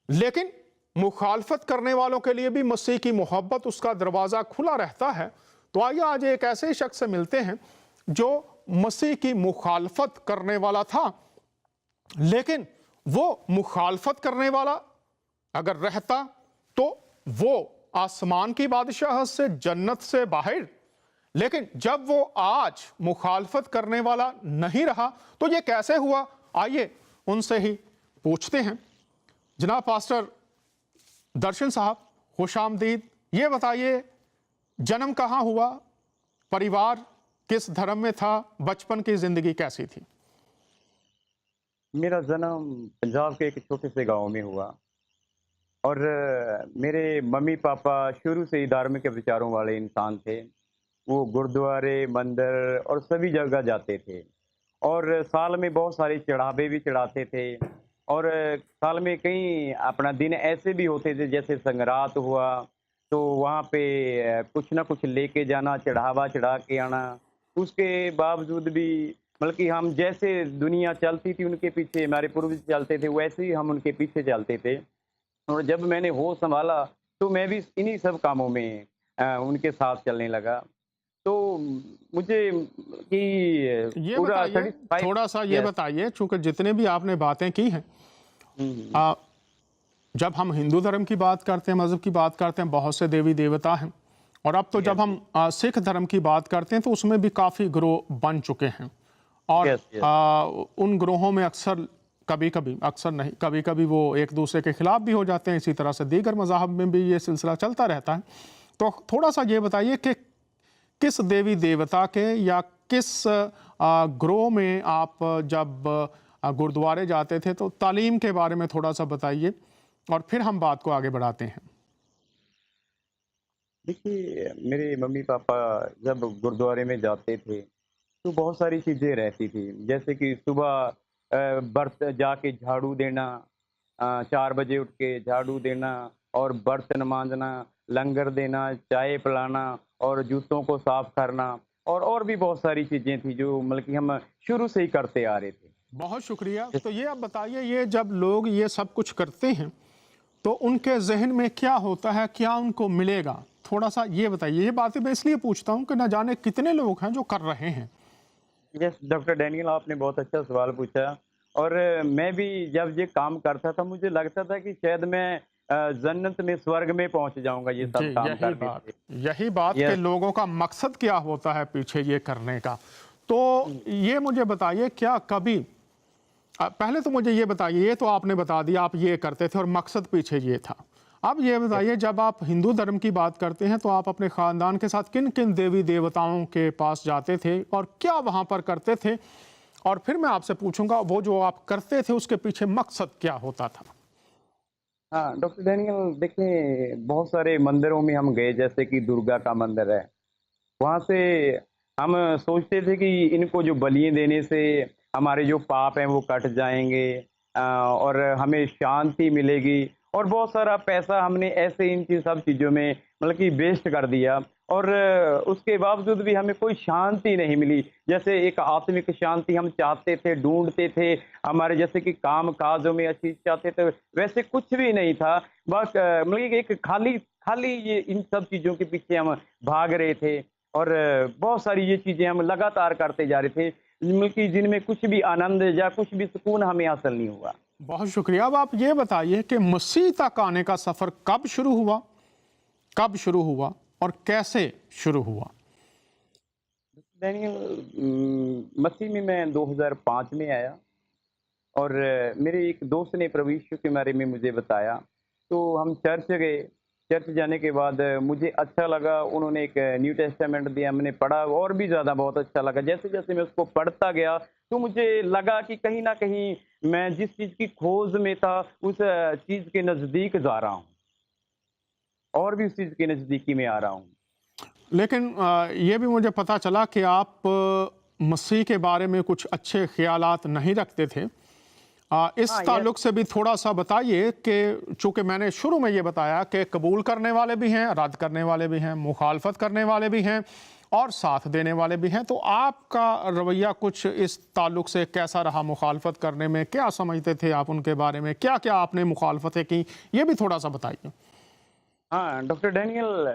लेकिन मुखालफत करने वालों के लिए भी मसीह की मोहब्बत, उसका दरवाज़ा खुला रहता है। तो आइए आज एक ऐसे शख्स से मिलते हैं जो मसीह की मुखालफत करने वाला था, लेकिन वो मुखालफत करने वाला अगर रहता तो वो आसमान की बादशाह से, जन्नत से बाहर। लेकिन जब वो आज मुखालफत करने वाला नहीं रहा तो ये कैसे हुआ? आइए उनसे ही पूछते हैं। जनाब पास्टर दर्शन साहब, खुशामदीद। ये बताइए, जन्म कहाँ हुआ, परिवार किस धर्म में था, बचपन की जिंदगी कैसी थी? मेरा जन्म पंजाब के एक छोटे से गांव में हुआ, और मेरे मम्मी पापा शुरू से ही धार्मिक विचारों वाले इंसान थे। वो गुरुद्वारे, मंदिर और सभी जगह जाते थे, और साल में बहुत सारे चढ़ावे भी चढ़ाते थे। और साल में कई अपना दिन ऐसे भी होते थे, जैसे संगरात हुआ तो वहाँ पे कुछ ना कुछ लेके जाना, चढ़ावा चढ़ा के आना। उसके बावजूद भी मतलब कि हम जैसे दुनिया चलती थी उनके पीछे, हमारे पूर्वज चलते थे, वैसे ही हम उनके पीछे चलते थे। और जब मैंने होश संभाला तो मैं भी इन्हीं सब कामों में उनके साथ चलने लगा। तो मुझे कि ये पूरा बताइए, थोड़ा सा ये बताइए, चूंकि जितने भी आपने बातें की हैं, जब हम हिंदू धर्म की बात करते हैं, मजहब की बात करते हैं, बहुत से देवी देवता हैं। और अब तो जब हम सिख धर्म की बात करते हैं तो उसमें भी काफ़ी ग्रोह बन चुके हैं। और उन ग्रोहों में अक्सर, कभी कभी, अक्सर नहीं, कभी कभी वो एक दूसरे के खिलाफ भी हो जाते हैं। इसी तरह से दीगर मज़ाहब में भी ये सिलसिला चलता रहता है। तो थोड़ा सा ये बताइए कि किस देवी देवता के या किस ग्रोह में आप जब गुरुद्वारे जाते थे, तो तालीम के बारे में थोड़ा सा बताइए और फिर हम बात को आगे बढ़ाते हैं। देखिए, मेरे मम्मी पापा जब गुरुद्वारे में जाते थे तो बहुत सारी चीज़ें रहती थी, जैसे कि सुबह برت جا کے جھاڑو دینا، 4 بجے اٹھ کے جھاڑو دینا اور برتن مانجنا، لنگر دینا، چائے پلانا اور جوتوں کو صاف کرنا اور بھی بہت ساری چیزیں تھیں جو مطلب کہ ہم شروع سے ہی کرتے آ رہے تھے۔ بہت شکریہ۔ تو یہ آپ بتائیے، یہ جب لوگ یہ سب کچھ کرتے ہیں تو ان کے ذہن میں کیا ہوتا ہے، کیا ان کو ملے گا؟ تھوڑا سا یہ بتائیے۔ یہ باتیں میں اس لیے پوچھتا ہوں کہ نہ جانے کتنے لوگ ہیں جو کر رہے ہیں۔ یس ڈاکٹر ڈینیل، آپ نے بہت اچھا سوال پوچھا، اور میں بھی جب یہ کام کرتا تھا مجھے لگتا تھا کہ شاید میں جنت میں، سورگ میں پہنچ جاؤں گا یہ جی، سب کام کرنے سے۔ یہی بات کہ یس لوگوں کا مقصد کیا ہوتا ہے پیچھے یہ کرنے کا۔ تو یہ مجھے بتائیے، کیا کبھی پہلے تو مجھے یہ بتائیے، یہ تو آپ نے بتا دیا آپ یہ کرتے تھے اور مقصد پیچھے یہ تھا۔ اب یہ بتائیے، جب آپ ہندو دھرم کی بات کرتے ہیں تو آپ اپنے خاندان کے ساتھ کن کن دیوی دیوتاؤں کے پاس جاتے تھے اور کیا وہاں پر کرتے تھے؟ اور پھر میں آپ سے پوچھوں گا وہ جو آپ کرتے تھے اس کے پیچھے مقصد کیا ہوتا تھا؟ ہاں ڈاکٹر ڈینیل، دیکھیں بہت سارے مندروں میں ہم گئے، جیسے کہ درگا کا مندر ہے، وہاں سے ہم سوچتے تھے کہ ان کو جو بلیاں دینے سے ہمارے جو پاپ ہیں وہ کٹ جائیں گے، اور ہمیں شانتی ملے گی، اور بہت سارا پیسہ ہم نے ایسے ان سب چیزوں میں مطلب کہ ویسٹ کر دیا، اور اس کے باوجود بھی ہمیں کوئی شانتی نہیں ملی۔ جیسے ایک آتمک شانتی ہم چاہتے تھے، ڈھونڈتے تھے، ہمارے جیسے کہ کام کاجوں میں اچھی چاہتے تھے، ویسے کچھ بھی نہیں تھا، بس مطلب کہ ایک خالی یہ ان سب چیزوں کے پیچھے ہم بھاگ رہے تھے، اور بہت ساری یہ چیزیں ہم لگاتار کرتے جا رہے تھے، جن میں کچھ بھی آنند یا کچھ بھی سکون ہمیں حاصل نہیں ہوا۔ بہت شکریہ۔ اب آپ یہ بتائیے کہ مسیح تک آنے کا سفر کب شروع ہوا، کب شروع ہوا اور کیسے شروع ہوا؟ مسیح میں 2005 میں آیا، اور میرے ایک دوست نے پربھو ییشو کے بارے میں مجھے بتایا، تو ہم چرچ گئے۔ چرچ جانے کے بعد مجھے اچھا لگا، انہوں نے ایک نیو ٹیسٹامنٹ دیا، ہم نے پڑھا، اور بھی زیادہ بہت اچھا لگا۔ جیسے جیسے میں اس کو پڑھتا گیا تو مجھے لگا کہ کہیں نہ کہیں میں جس چیز کی کھوج میں تھا اس چیز کے نزدیک جا رہا ہوں، اور بھی اس چیز کے نزدیکی میں آ رہا ہوں۔ لیکن یہ بھی مجھے پتا چلا کہ آپ مسیح کے بارے میں کچھ اچھے خیالات نہیں رکھتے تھے۔ اس ہاں تعلق سے بھی تھوڑا سا بتائیے کہ چونکہ میں نے شروع میں یہ بتایا کہ قبول کرنے والے بھی ہیں، رد کرنے والے بھی ہیں، مخالفت کرنے والے بھی ہیں اور ساتھ دینے والے بھی ہیں، تو آپ کا رویہ کچھ اس تعلق سے کیسا رہا؟ مخالفت کرنے میں کیا سمجھتے تھے آپ ان کے بارے میں؟ کیا کیا آپ نے مخالفتیں کی؟ یہ بھی تھوڑا سا بتائیے۔ ہاں ڈاکٹر ڈینیل،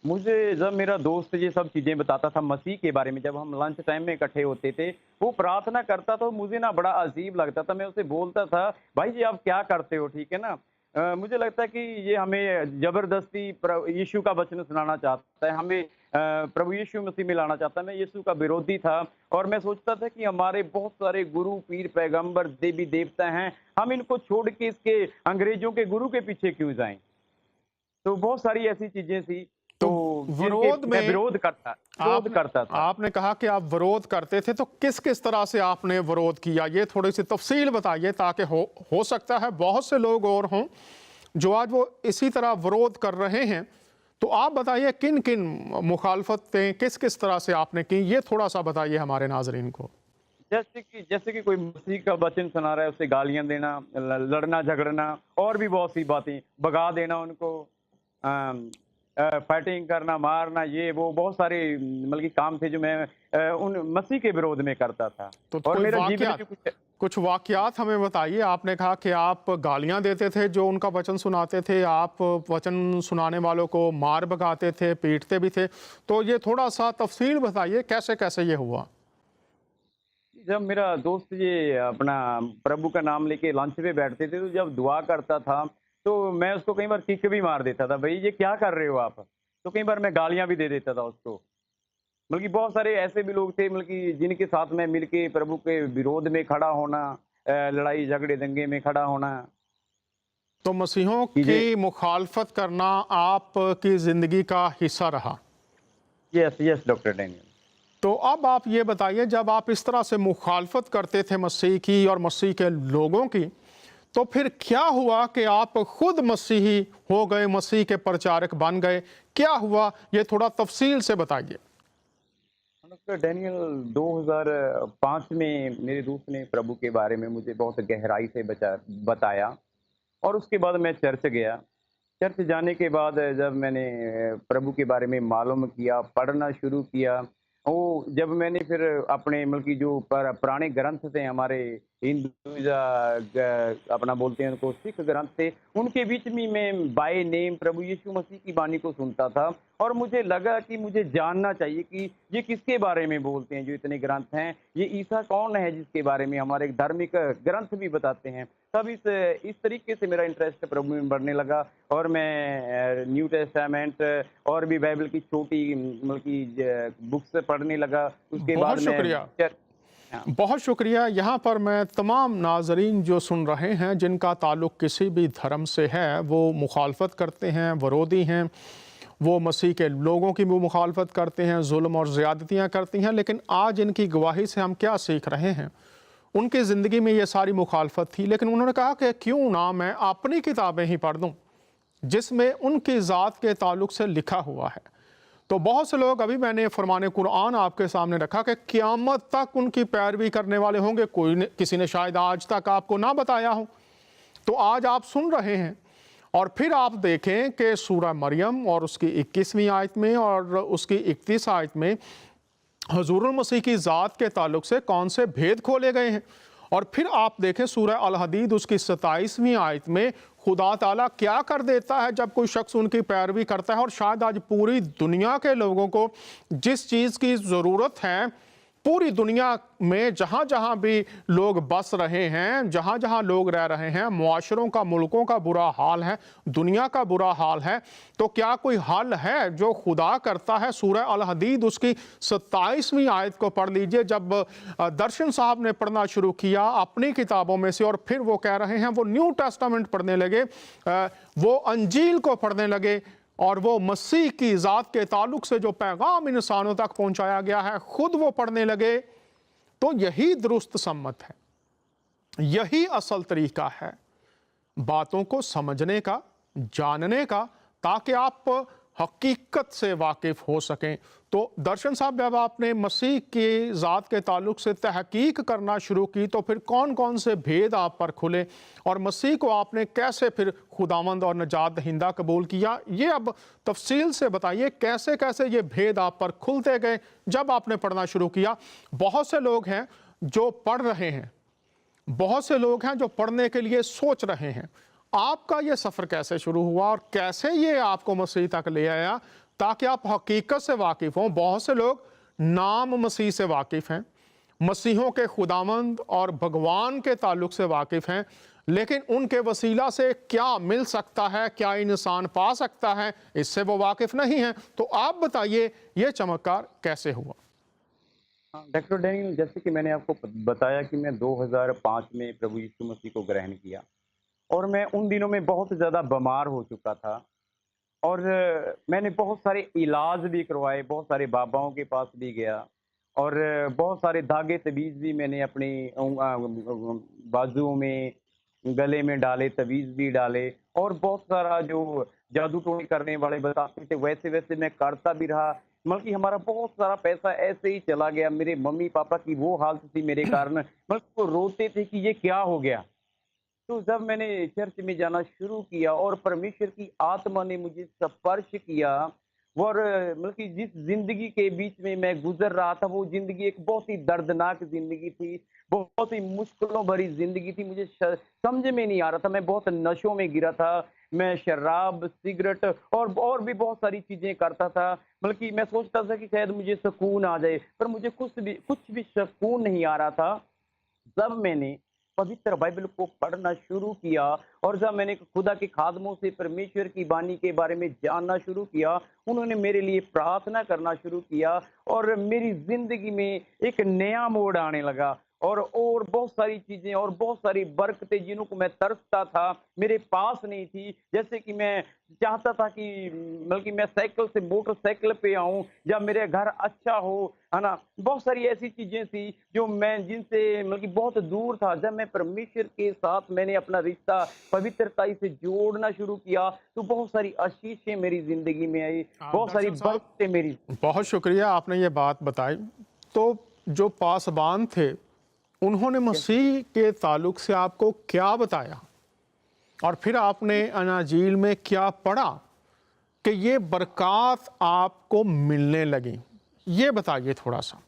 مجھے جب میرا دوست یہ سب چیزیں بتاتا تھا مسیح کے بارے میں، جب ہم لنچ ٹائم میں اکٹھے ہوتے تھے، وہ پرارتھنا کرتا تھا، مجھے نا بڑا عجیب لگتا تھا۔ میں اسے بولتا تھا، بھائی جی آپ کیا کرتے ہو، ٹھیک ہے نا؟ مجھے لگتا ہے کہ یہ ہمیں زبردستی ییشو کا وچن سنانا چاہتا ہے، ہمیں پربھو ییشو مسیح میں لانا چاہتا ہے۔ میں ییشو کا بیروتی تھا، اور میں سوچتا تھا کہ ہمارے بہت سارے گرو، پیر، پیغمبر، دیوی دیوتا ہیں، ہم ان کو چھوڑ کے اس کے انگریزوں کے گرو کے پیچھے کیوں جائیں؟ تو بہت ساری ایسی چیزیں تھی تو جن کے میں ورود کرتا تھا۔ آپ نے کہا کہ آپ ورود کرتے تھے، تو کس کس طرح سے آپ نے ورود کیا؟ یہ تھوڑی سی تفصیل بتائیے، تاکہ ہو سکتا ہے بہت سے لوگ اور ہوں جو آج وہ اسی طرح ورود کر رہے ہیں۔ تو آپ بتائیے کن کن مخالفتیں کس کس طرح سے آپ نے کی، یہ تھوڑا سا بتائیے ہمارے ناظرین کو۔ جیسے کہ کوئی مسیح کا وچن سنا رہا ہے، اسے گالیاں دینا، لڑنا جھگڑنا، اور بھی بہت سی باتیں، بگا دینا ان کو، فائٹنگ کرنا، مارنا، یہ وہ بہت سارے مطلب کام تھے جو میں ان مسیح کے ورود میں کرتا تھا۔ تو اور کوئی میرا واقعات، جیون کچھ واقعات ہمیں بتائیے۔ آپ نے کہا کہ آپ گالیاں دیتے تھے جو ان کا وچن سناتے تھے، آپ وچن سنانے والوں کو مار بگاتے تھے، پیٹتے بھی تھے، تو یہ تھوڑا سا تفصیل بتائیے کیسے کیسے یہ ہوا؟ جب میرا دوست یہ اپنا پربھو کا نام لے کے لنچ پہ بیٹھتے تھے، تو جب دعا کرتا تھا تو میں اس کو کئی بار کک بھی مار دیتا تھا، بھائی یہ کیا کر رہے ہو آپ؟ تو کئی بار میں گالیاں بھی دے دیتا تھا اس کو۔ بلکہ بہت سارے ایسے بھی لوگ تھے بلکہ جن کے ساتھ میں مل کے پربھو کے ورودھ میں کھڑا ہونا، لڑائی جھگڑے دنگے میں کھڑا ہونا۔ تو مسیحوں کی مخالفت کرنا آپ کی زندگی کا حصہ رہا؟ یس ڈاکٹر ڈینیل۔ تو اب آپ یہ بتائیے، جب آپ اس طرح سے مخالفت کرتے تھے مسیح کی اور مسیح کے لوگوں کی، تو پھر کیا ہوا کہ آپ خود مسیحی ہو گئے، مسیح کے پرچارک بن گئے؟ کیا ہوا یہ تھوڑا تفصیل سے بتائیے۔ ڈاکٹر ڈینیل 2005 میں میرے دوست نے پربھو کے بارے میں مجھے بہت گہرائی سے بتایا، اور اس کے بعد میں چرچ گیا۔ چرچ جانے کے بعد جب میں نے پربھو کے بارے میں معلوم کیا، پڑھنا شروع کیا، وہ جب میں نے پھر اپنے ملک کی جو پرانے گرنتھ تھے ہمارے ہندو اپنا بولتے ہیں ان کو سکھ گرنتھ تھے، ان کے بیچ میں بائی نیم پربھو یسوع مسیح کی بانی کو سنتا تھا، اور مجھے لگا کہ مجھے جاننا چاہیے کہ یہ کس کے بارے میں بولتے ہیں جو اتنے گرنتھ ہیں، یہ عیسیٰ کون ہے جس کے بارے میں ہمارے دھارمک گرنتھ بھی بتاتے ہیں۔ تب اس طریقے سے میرا انٹرسٹ پربھو میں بڑھنے لگا، اور میں نیو ٹیسٹامنٹ اور بھی بائبل کی چھوٹی مطلب کی بکس پڑھنے لگا۔ اس کے بعد بہت میں شکریہ، بہت شکریہ۔ یہاں پر میں تمام ناظرین جو سن رہے ہیں جن کا تعلق کسی بھی دھرم سے ہے، وہ مخالفت کرتے ہیں، ورودی ہیں، وہ مسیح کے لوگوں کی بھی مخالفت کرتے ہیں، ظلم اور زیادتیاں کرتی ہیں، لیکن آج ان کی گواہی سے ہم کیا سیکھ رہے ہیں؟ ان کی زندگی میں یہ ساری مخالفت تھی، لیکن انہوں نے کہا کہ کیوں نہ میں اپنی کتابیں ہی پڑھ دوں جس میں ان کی ذات کے تعلق سے لکھا ہوا ہے۔ تو بہت سے لوگ، ابھی میں نے فرمان قرآن آپ کے سامنے رکھا کہ قیامت تک ان کی پیروی کرنے والے ہوں گے، کسی نے شاید آج تک آپ کو نہ بتایا ہو، تو آج آپ سن رہے ہیں۔ اور پھر آپ دیکھیں کہ سورہ مریم اور اس کی 21ویں آیت میں اور اس کی 31 آیت میں حضور المسیح کی ذات کے تعلق سے کون سے بھید کھولے گئے ہیں، اور پھر آپ دیکھیں سورہ الحدید اس کی 27ویں آیت میں خدا تعالیٰ کیا کر دیتا ہے جب کوئی شخص ان کی پیروی کرتا ہے۔ اور شاید آج پوری دنیا کے لوگوں کو جس چیز کی ضرورت ہے، پوری دنیا میں جہاں جہاں بھی لوگ بس رہے ہیں، جہاں جہاں لوگ رہ رہے ہیں، معاشروں کا، ملکوں کا برا حال ہے، دنیا کا برا حال ہے، تو کیا کوئی حل ہے جو خدا کرتا ہے؟ سورہ الحدید اس کی 27ویں آیت کو پڑھ لیجئے۔ جب درشن صاحب نے پڑھنا شروع کیا اپنی کتابوں میں سے، اور پھر وہ کہہ رہے ہیں، وہ نیو ٹیسٹامنٹ پڑھنے لگے، وہ انجیل کو پڑھنے لگے، اور وہ مسیح کی ذات کے تعلق سے جو پیغام انسانوں تک پہنچایا گیا ہے خود وہ پڑھنے لگے، تو یہی درست سمت ہے، یہی اصل طریقہ ہے باتوں کو سمجھنے کا، جاننے کا، تاکہ آپ حقیقت سے واقف ہو سکیں۔ تو درشن صاحب، جب آپ نے مسیح کی ذات کے تعلق سے تحقیق کرنا شروع کی تو پھر کون کون سے بھید آپ پر کھلے، اور مسیح کو آپ نے کیسے پھر خداوند اور نجات دہندہ قبول کیا؟ یہ اب تفصیل سے بتائیے، کیسے کیسے یہ بھید آپ پر کھلتے گئے جب آپ نے پڑھنا شروع کیا؟ بہت سے لوگ ہیں جو پڑھ رہے ہیں، بہت سے لوگ ہیں جو پڑھنے کے لیے سوچ رہے ہیں۔ آپ کا یہ سفر کیسے شروع ہوا، اور کیسے یہ آپ کو مسیح تک لے آیا تاکہ آپ حقیقت سے واقف ہوں؟ بہت سے لوگ نام مسیح سے واقف ہیں، مسیحوں کے خداوند اور بھگوان کے تعلق سے واقف ہیں، لیکن ان کے وسیلہ سے کیا مل سکتا ہے، کیا انسان پا سکتا ہے، اس سے وہ واقف نہیں ہیں۔ تو آپ بتائیے یہ چمتکار کیسے ہوا؟ ڈاکٹر ڈینیل، جیسے کہ میں نے آپ کو بتایا کہ میں 2005 میں پربھو یسوع مسیح کو گرہن کیا، اور میں ان دنوں میں بہت زیادہ بیمار ہو چکا تھا، اور میں نے بہت سارے علاج بھی کروائے، بہت سارے باباؤں کے پاس بھی گیا، اور بہت سارے دھاگے تعویذ بھی میں نے اپنی بازوؤں میں، گلے میں ڈالے، تعویذ بھی ڈالے، اور بہت سارا جو جادو ٹونے کرنے والے بتاتے تھے ویسے ویسے میں کرتا بھی رہا۔ بلکہ ہمارا بہت سارا پیسہ ایسے ہی چلا گیا۔ میرے ممی پاپا کی وہ حالت تھی میرے کارن، بلکہ وہ روتے تھے کہ یہ کیا ہو گیا۔ تو جب میں نے چرچ میں جانا شروع کیا اور پرمیشور کی آتما نے مجھے سپرش کیا، اور مطلب کہ جس زندگی کے بیچ میں گزر رہا تھا، وہ زندگی ایک بہت ہی دردناک زندگی تھی، بہت ہی مشکلوں بھری زندگی تھی۔ مجھے سمجھ میں نہیں آ رہا تھا، میں بہت نشوں میں گرا تھا، میں شراب، سگریٹ اور بھی بہت ساری چیزیں کرتا تھا، بلکہ میں سوچتا تھا کہ شاید مجھے سکون آ جائے، پر مجھے کچھ بھی سکون نہیں آ رہا تھا۔ جب میں نے پوتر بائبل کو پڑھنا شروع کیا، اور جب میں نے خدا کے خادموں سے پرمیشور کی بانی کے بارے میں جاننا شروع کیا، انہوں نے میرے لیے پرارتھنا کرنا شروع کیا، اور میری زندگی میں ایک نیا موڑ آنے لگا، और बहुत सारी चीजें और बहुत सारी बरकतें जिन्हों को मैं तरसता था, मेरे पास नहीं थी। जैसे कि मैं चाहता था कि बल्कि मैं साइकिल से मोटरसाइकिल पे आऊं, या मेरे घर अच्छा हो, है ना। बहुत सारी ऐसी चीजें थी जो मैं जिनसे बल्कि बहुत दूर था। जब मैं परमेश्वर के साथ मैंने अपना रिश्ता पवित्रता से जोड़ना शुरू किया, तो बहुत सारी आशीषें मेरी जिंदगी में आई, बहुत सारी दरअसल साहब, बरकतें मेरी। बहुत शुक्रिया आपने ये बात बताई। तो जो पासबान थे, उन्होंने मसीह के ताल्लुक से आपको क्या बताया, और फिर आपने अनाजील में क्या पढ़ा कि ये बरक़ात आपको मिलने लगी? ये बताइए थोड़ा सा।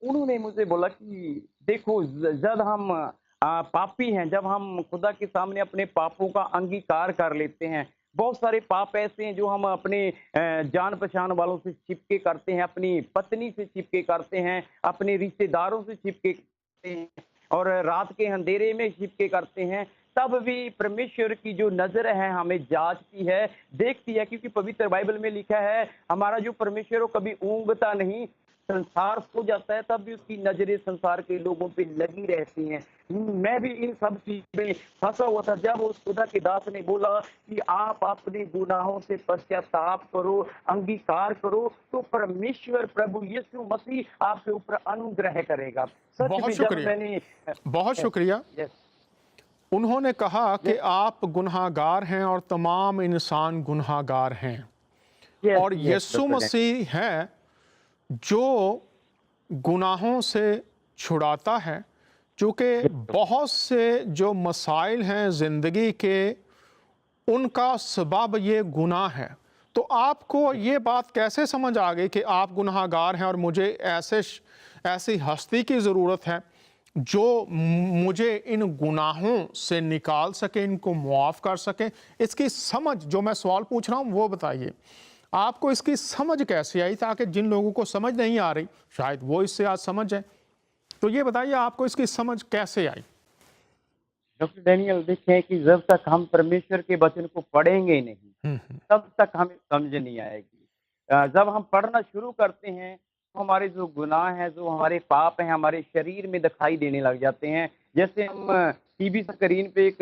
उन्होंने मुझे बोला कि देखो, जब हम पापी हैं, जब हम खुदा के सामने अपने पापों का अंगीकार कर लेते हैं, बहुत सारे पाप ऐसे हैं जो हम अपने जान पहचान वालों से छिपके करते हैं, अपनी पत्नी से छिपके करते हैं, अपने रिश्तेदारों से छिपके करते हैं, और रात के अंधेरे में छिपके करते हैं। तब भी परमेश्वर की जो नजर है हमें जांचती है, देखती है, क्योंकि पवित्र बाइबल में लिखा है हमारा जो परमेश्वर वो कभी ऊंघता नहीं। संसार सो जाता है तब भी उसकी नजरें संसार के लोगों पे लगी रहती हैं। मैं भी इन सब चीज में फंसा हुआ था। जब उस खुदा के दास ने बोला कि आप अपने गुनाहों से पश्चाताप करो, अंगीकार करो, तो परमेश्वर प्रभु यीशु मसीह आपके ऊपर अनुग्रह करेगा। सच बहुत में जब शुक्रिया, मैंने बहुत शुक्रिया। यस उन्होंने कहा कि आप गुनहगार हैं और तमाम इंसान गुनहगार हैं, यस और यस यीशु मसीह है जो गुनाहों से छुड़ाता है। चूँकि बहुत से जो मसाइल हैं ज़िंदगी के, उनका सबब ये गुनाह है। तो आपको ये बात कैसे समझ आ गई कि आप गुनहगार हैं और मुझे ऐसी हस्ती की ज़रूरत है जो मुझे इन गुनाहों से निकाल सके, इनको मुआफ़ कर सके? इसकी समझ, जो मैं सवाल पूछ रहा हूँ वो बताइए, आपको इसकी समझ कैसे आई, ताकि जिन लोगों को समझ नहीं आ रही शायद वो इससे आज समझ जाए। तो ये बताइए, आपको इसकी समझ कैसे आई? डॉक्टर डैनियल, देखें कि जब तक हम परमेश्वर के वचन को पढ़ेंगे नहीं, तब तक हमें समझ नहीं आएगी। जब हम पढ़ना शुरू करते हैं, तो हमारे जो गुनाह हैं, जो हमारे पाप हैं, हमारे शरीर में दिखाई देने लग जाते हैं। जैसे हम टीवी स्क्रीन पे एक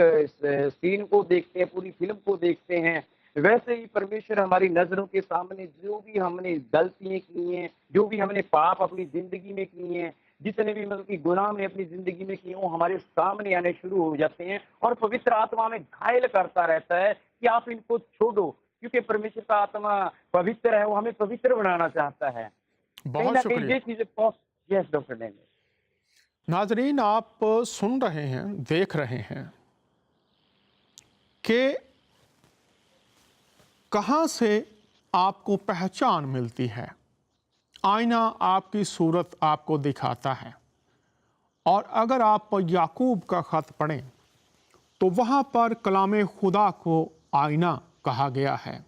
सीन को देखते हैं, पूरी फिल्म को देखते हैं, वैसे ही परमेश्वर हमारी नज़रों के सामने जो भी हमने गलतियाँ की हैं, जो भी हमने पाप अपनी ज़िंदगी में किए हैं, जितने भी मतलब कि गुनाह हमने अपनी ज़िंदगी में किए, वो हमारे सामने आने शुरू हो जाते हैं, और पवित्र आत्मा हमें घायल करता रहता है कि आप इनको छोड़ो, क्योंकि परमेश्वर का आत्मा पवित्र है, वो हमें पवित्र बनाना चाहता है। कहीं बहुत न कहीं शुक्रिया। ये चीज़ें यस डॉक्टर डैनियल। नाजरीन, आप सुन रहे हैं, देख रहे हैं कि कहाँ से आपको पहचान मिलती है। आईना आपकी सूरत आपको दिखाता है, और अगर आप याकूब का ख़त पढ़ें तो वहाँ पर कलाम खुदा को आईना कहा गया है।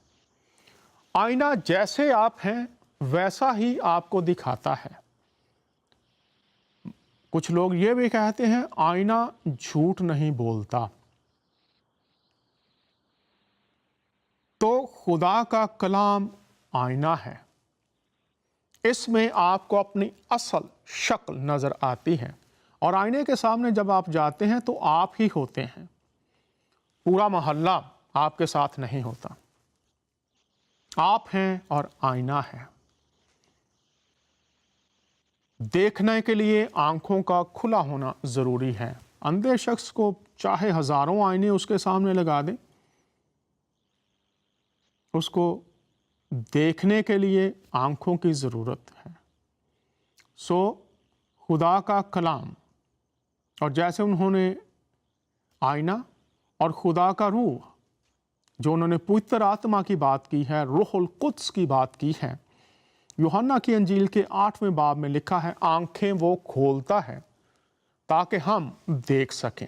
आईना जैसे आप हैं वैसा ही आपको दिखाता है। कुछ लोग ये भी कहते हैं आईना झूठ नहीं बोलता। तो खुदा का कलाम आईना है, इसमें आपको अपनी असल शक्ल नज़र आती है, और आईने के सामने जब आप जाते हैं तो आप ही होते हैं, पूरा मोहल्ला आपके साथ नहीं होता। आप हैं और आईना है। देखने के लिए आंखों का खुला होना ज़रूरी है। अंधे शख्स को चाहे हज़ारों आईने उसके सामने लगा दें, उसको देखने के लिए आंखों की ज़रूरत है। सो खुदा का कलाम, और जैसे उन्होंने आईना और खुदा का रूह, जो उन्होंने पवित्र आत्मा की बात की है, रूहुल कुद्स की बात की है, यूहन्ना की अंजील के 8वें बाब में लिखा है, आंखें वो खोलता है ताकि हम देख सकें।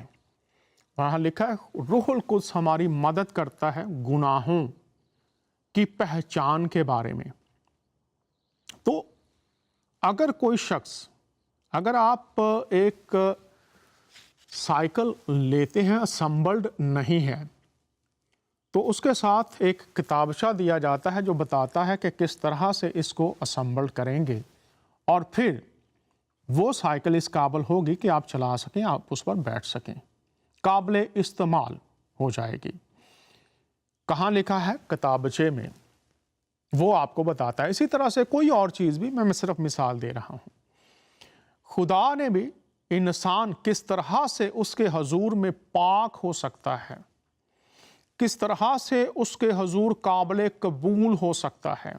वहाँ लिखा है रूहुल कुद्स हमारी मदद करता है गुनाहों की पहचान के बारे में। तो अगर कोई शख्स, अगर आप एक साइकिल लेते हैं, असम्बल्ड नहीं है, तो उसके साथ एक किताबचा दिया जाता है जो बताता है कि किस तरह से इसको असम्बल करेंगे, और फिर वो साइकिल इस काबिल होगी कि आप चला सकें, आप उस पर बैठ सकें, काबिल इस्तेमाल हो जाएगी। कहाँ लिखा है? किताबचे में, वो आपको बताता है। इसी तरह से कोई और चीज़ भी, मैं सिर्फ मिसाल दे रहा हूँ। खुदा ने भी इंसान किस तरह से उसके हजूर में पाक हो सकता है, किस तरह से उसके हजूर काबिल कबूल हो सकता है,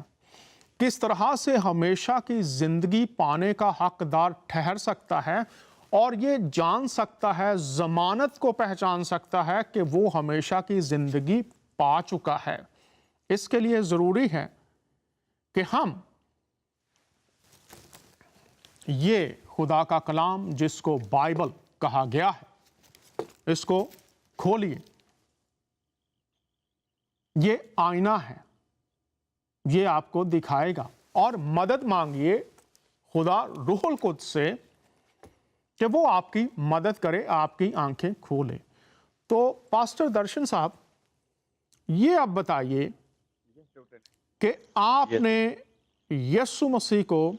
किस तरह से हमेशा की ज़िंदगी पाने का हकदार ठहर सकता है, और ये जान सकता है, ज़मानत को पहचान सकता है कि वो हमेशा की ज़िंदगी पा चुका है। इसके लिए ज़रूरी है कि हम ये खुदा का कलाम, जिसको बाइबल कहा गया है, इसको खोलिए। ये आईना है, ये आपको दिखाएगा, और मदद मांगिए खुदा रूहुल कुद्स से कि वो आपकी मदद करे, आपकी आंखें खोले। तो पास्टर दर्शन साहब, ये आप बताइए कि आपने यीशु मसीह को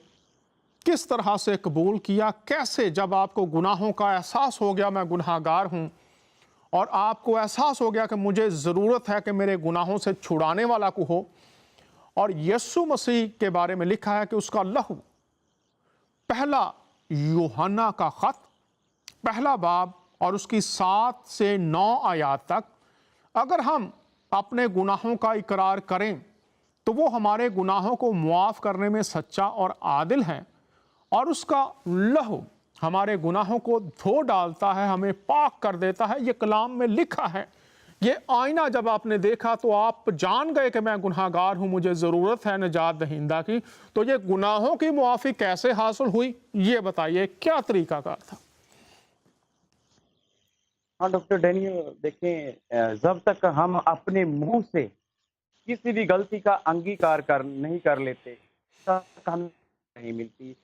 किस तरह से कबूल किया, कैसे? जब आपको गुनाहों का एहसास हो गया, मैं गुनाहगार हूँ, और आपको एहसास हो गया कि मुझे ज़रूरत है कि मेरे गुनाहों से छुड़ाने वाला को हो, और यीशु मसीह के बारे में लिखा है कि उसका लहू, पहला यूहन्ना का ख़त, पहला बाब और उसकी 7 से 9 आयत तक, अगर हम अपने गुनाहों का इकरार करें तो वो हमारे गुनाहों को मुआफ़ करने में सच्चा और आदिल है, और उसका लहू हमारे गुनाहों को धो डालता है, हमें पाक कर देता है। ये कलाम में लिखा है। ये आईना जब आपने देखा तो आप जान गए कि मैं गुनाहगार हूँ, मुझे ज़रूरत है निजात दहिंदा की। तो ये गुनाहों की मुआफ़ी कैसे हासिल हुई, ये बताइए, क्या तरीक़ाकार था? हाँ डॉक्टर डैनियल, देखें, जब तक हम अपने मुंह से किसी भी गलती का अंगीकार नहीं कर लेते, तब तक हमें नहीं मिलती।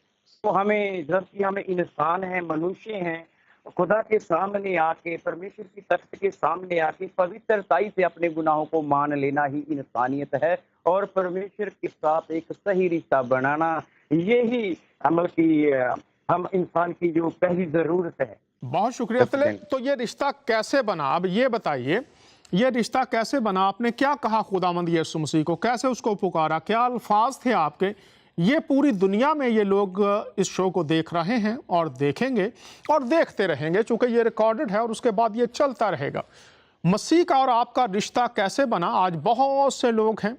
तो हमें, जबकि हमें इंसान हैं, मनुष्य हैं, खुदा के सामने आके, परमेश्वर की तख्त के सामने आके पवित्रताई से अपने गुनाहों को मान लेना ही इंसानियत है, और परमेश्वर के साथ एक सही रिश्ता बनाना, यही अमल की हम इंसान की जो पहली ज़रूरत है। बहुत शुक्रिया। तो ये रिश्ता कैसे बना, अब ये बताइए, ये रिश्ता कैसे बना? आपने क्या कहा खुदावंद यीशु मसीह को, कैसे उसको पुकारा, क्या अल्फाज थे आपके? ये पूरी दुनिया में ये लोग इस शो को देख रहे हैं और देखेंगे और देखते रहेंगे, चूंकि ये रिकॉर्डेड है और उसके बाद ये चलता रहेगा। मसीह का और आपका रिश्ता कैसे बना? आज बहुत से लोग हैं,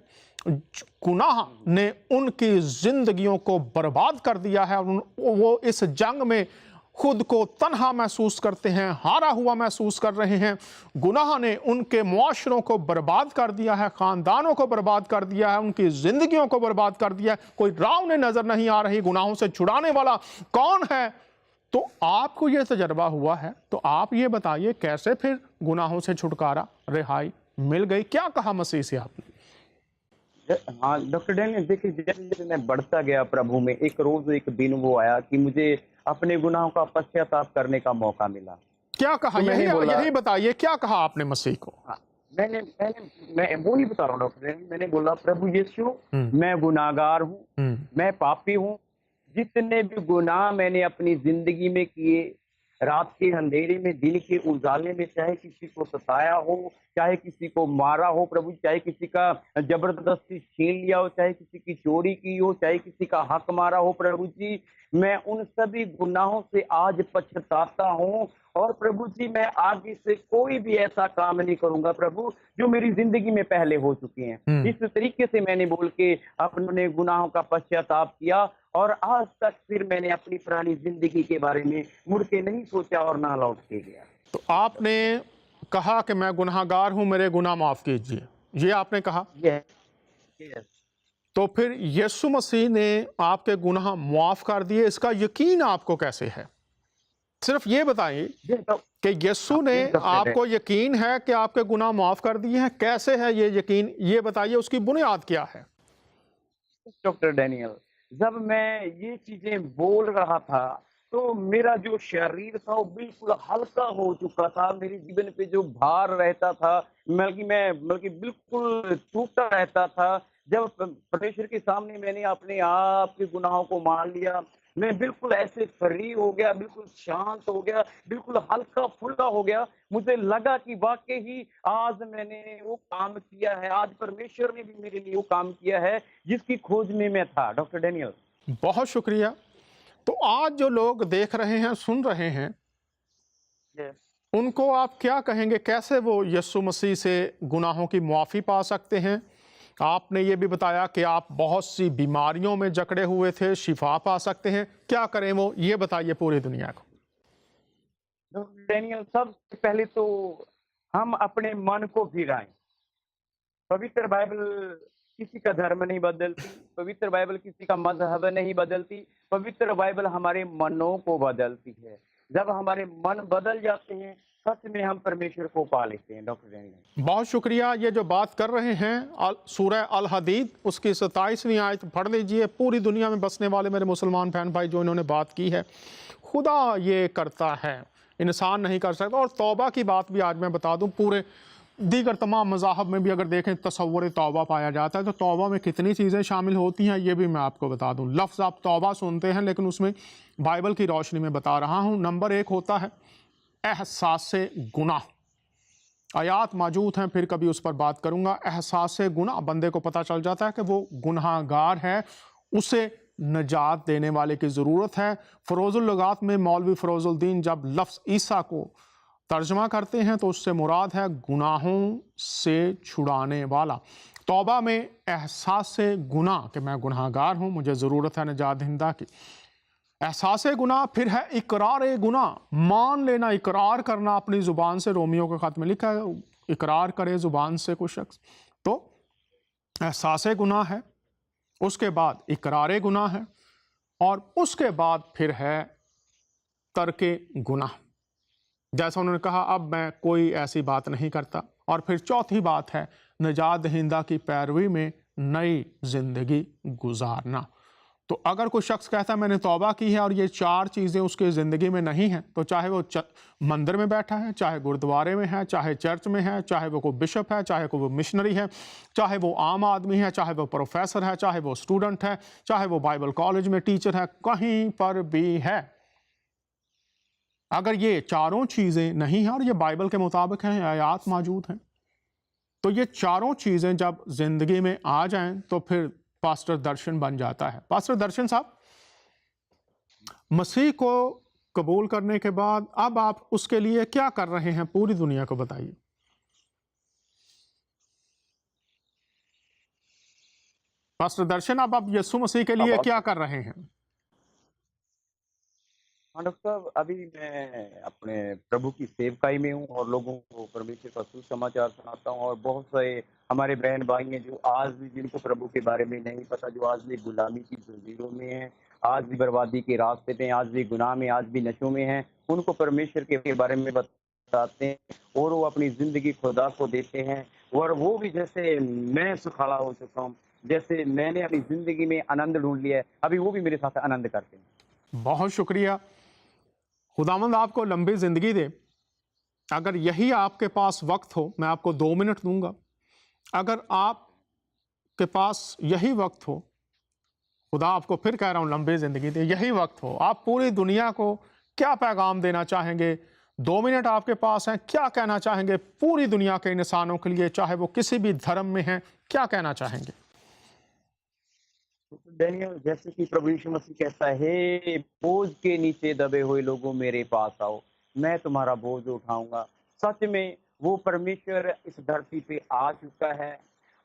गुनाह ने उनकी जिंदगियों को बर्बाद कर दिया है, और वो इस जंग में खुद को तन्हा महसूस करते हैं, हारा हुआ महसूस कर रहे हैं। गुनाह ने उनके मुआशरों को बर्बाद कर दिया है, ख़ानदानों को बर्बाद कर दिया है, उनकी ज़िंदगियों को बर्बाद कर दिया है। कोई राह उन्हें नज़र नहीं आ रही, गुनाहों से छुड़ाने वाला कौन है? तो आपको ये तजर्बा हुआ है, तो आप ये बताइए कैसे फिर गुनाहों से छुटकारा, रिहाई मिल गई? क्या कहा मसीह से आपने? हाँ डॉक्टर डैनियल, देखिए, जैसे जैसे मैं बढ़ता गया प्रभु में, एक रोज एक दिन वो आया कि मुझे अपने गुनाहों का पश्चाताप करने का मौका मिला। क्या कहा? तो यही बताइए, क्या कहा आपने मसीह को? हाँ, मैं वो ही बता रहा हूँ डॉक्टर डैनियल। मैंने बोला, प्रभु यीशु, मैं गुनाहगार हूँ, मैं पापी हूँ। जितने भी गुनाह मैंने अपनी जिंदगी में किए, रात के अंधेरे में, दिन के उजाले में, चाहे किसी को सताया हो, चाहे किसी को मारा हो प्रभु, चाहे किसी का जबरदस्ती छीन लिया हो, चाहे किसी की चोरी की हो, चाहे किसी का हक मारा हो प्रभु जी, मैं उन सभी गुनाहों से आज पछताता हूँ। और प्रभु जी, मैं आगे से कोई भी ऐसा काम नहीं करूंगा प्रभु जो मेरी जिंदगी में पहले हो चुके हैं। इस तरीके से मैंने बोल के अपने गुनाहों का पश्चाताप किया, और आज तक फिर मैंने अपनी पुरानी जिंदगी के बारे में मुड़ के नहीं सोचा और ना लौट के गया। तो आपने कहा कि मैं गुनाहगार हूं, मेरे गुनाह माफ कीजिए, ये आपने कहा। यस। तो फिर यीशु मसीह ने आपके गुनाह माफ कर दिए, इसका यकीन आपको कैसे है? सिर्फ ये बताइए कि यीशु ने आपको यकीन है कि आपके गुनाह माफ कर दिए हैं। कैसे है ये यकीन, ये बताइए, उसकी बुनियाद क्या है? डॉक्टर डैनियल, जब मैं ये चीजें बोल रहा था तो मेरा जो शरीर था वो बिल्कुल हल्का हो चुका था। मेरे जीवन पे जो भार रहता था, बल्कि बिल्कुल टूटा रहता था। जब परमेश्वर के सामने मैंने अपने आप के गुनाहों को मान लिया, मैं बिल्कुल ऐसे फ्री हो गया, बिल्कुल शांत हो गया, बिल्कुल हल्का-फुल्का हो गया। मुझे लगा कि वाक़ई ही आज मैंने वो काम किया है, आज परमेश्वर ने भी मेरे लिए वो काम किया है, जिसकी खोज में मैं था, डॉक्टर डैनियल। बहुत शुक्रिया। तो आज जो लोग देख रहे हैं, सुन रहे हैं, यस। उनको आप क्या कहेंगे? कैसे वो यीशु मसीह से गुनाहों की मुआफ़ी पा सकते हैं? आपने ये भी बताया कि आप बहुत सी बीमारियों में जकड़े हुए थे, शिफा पा सकते हैं। क्या करें वो? ये बताइए पूरी दुनिया को। डॉक्टर डैनियल, सबसे पहले तो हम अपने मन को फिराएँ। पवित्र बाइबल किसी का धर्म नहीं बदलती, पवित्र बाइबल किसी का मज़हब नहीं बदलती, पवित्र बाइबल हमारे मनों को बदलती है। जब हमारे मन बदल जाते हैं, सच में हम परमेश्वर को पा लेते हैं, डॉक्टर डैनियल। बहुत शुक्रिया। ये जो बात कर रहे हैं सूरह अल हदीद उसकी 27वीं आयत पढ़ लीजिए। पूरी दुनिया में बसने वाले मेरे मुसलमान बहन भाई जो इन्होंने बात की है, खुदा ये करता है, इंसान नहीं कर सकता। और तौबा की बात भी आज मैं बता दूं, पूरे दीगर तमाम मज़ाहब में भी अगर देखें तसव्वुर तौबा पाया जाता है, तो तौबा में कितनी चीज़ें शामिल होती हैं ये भी मैं आपको बता दूं। लफ्ज़ आप तौबा सुनते हैं, लेकिन उसमें बाइबल की रोशनी में बता रहा हूँ। नंबर 1 होता है एहसास गुनाह। आयात मौजूद हैं, फिर कभी उस पर बात करूंगा। एहसास गुनाह, बंदे को पता चल जाता है कि वो गुनाहगार है, उसे नजात देने वाले की ज़रूरत है। फ़रोज़ुल लुगात में मौलवी फ़रोज़ुद्दीन जब लफ्ज़ ईसा को तर्जमा करते हैं तो उससे मुराद है गुनाहों से छुड़ाने वाला। तौबा में एहसास गुनाह कि मैं गुनाहगार हूँ, मुझे ज़रूरत है नजात दहिंदा की। एहसास गुनाह, फिर है इकरार गुनाह, मान लेना, इकरार करना अपनी ज़ुबान से। रोमियो के ख़त में लिखा है इकरार करे ज़ुबान से कोई शख्स, तो एहसास गुनाह है। उसके बाद इकरार गुनाह है, और उसके बाद फिर है तर्के गुनाह। जैसा उन्होंने कहा अब मैं कोई ऐसी बात नहीं करता। और फिर चौथी बात है नजात दहिंदा की पैरवी में नई ज़िंदगी गुजारना। तो अगर कोई शख्स कहता है मैंने तौबा की है और ये 4 चीज़ें उसकी ज़िंदगी में नहीं हैं, तो चाहे वो मंदिर में बैठा है, चाहे गुरुद्वारे में है, चाहे चर्च में है, चाहे वो कोई बिशप है, चाहे कोई वो मिशनरी है, चाहे वो आम आदमी है, चाहे वो प्रोफेसर है, चाहे वो स्टूडेंट है, चाहे वो बाइबल कॉलेज में टीचर है, कहीं पर भी है, अगर ये चारों चीज़ें नहीं हैं और ये बाइबल के मुताबिक हैं, आयात मौजूद हैं, तो ये चारों चीज़ें जब ज़िंदगी में आ जाएं तो फिर पास्टर दर्शन बन जाता है। पास्टर दर्शन साहब, मसीह को कबूल करने के बाद अब आप उसके लिए क्या कर रहे हैं, पूरी दुनिया को बताइए। पास्टर दर्शन, अब आप यीशु मसीह के लिए क्या कर रहे हैं? हाँ डॉक्टर साहब, अभी मैं अपने प्रभु की सेवकाई में हूँ और लोगों को परमेश्वर का सुसमाचार सुनाता हूँ। और बहुत सारे हमारे बहन भाई हैं जो आज भी, जिनको प्रभु के बारे में नहीं पता, जो आज भी गुलामी की जंजीरों में हैं, आज भी बर्बादी के रास्ते पे हैं, आज भी गुनाह में, आज भी नशों में हैं, उनको परमेश्वर के बारे में बताते हैं और वो अपनी ज़िंदगी खुदा को देते हैं। और वो भी जैसे मैं सुखाड़ा हो चुका हूँ, जैसे मैंने अपनी ज़िंदगी में आनंद ढूंढ लिया है, अभी वो भी मेरे साथ आनंद करते हैं। बहुत शुक्रिया। खुदावंद आपको लंबी ज़िंदगी दे। अगर यही आपके पास वक्त हो, मैं आपको 2 मिनट दूंगा, अगर आपके पास यही वक्त हो, खुदा आपको फिर कह रहा हूँ लंबी ज़िंदगी दे, यही वक्त हो, आप पूरी दुनिया को क्या पैगाम देना चाहेंगे? 2 मिनट आपके पास हैं, क्या कहना चाहेंगे पूरी दुनिया के इंसानों के लिए, चाहे वो किसी भी धर्म में हैं, क्या कहना चाहेंगे? डैनियल, जैसे कि प्रभु यीशु मसीह कहता है, हे बोझ के नीचे दबे हुए लोगों मेरे पास आओ, मैं तुम्हारा बोझ उठाऊंगा। सच में वो परमेश्वर इस धरती पे आ चुका है।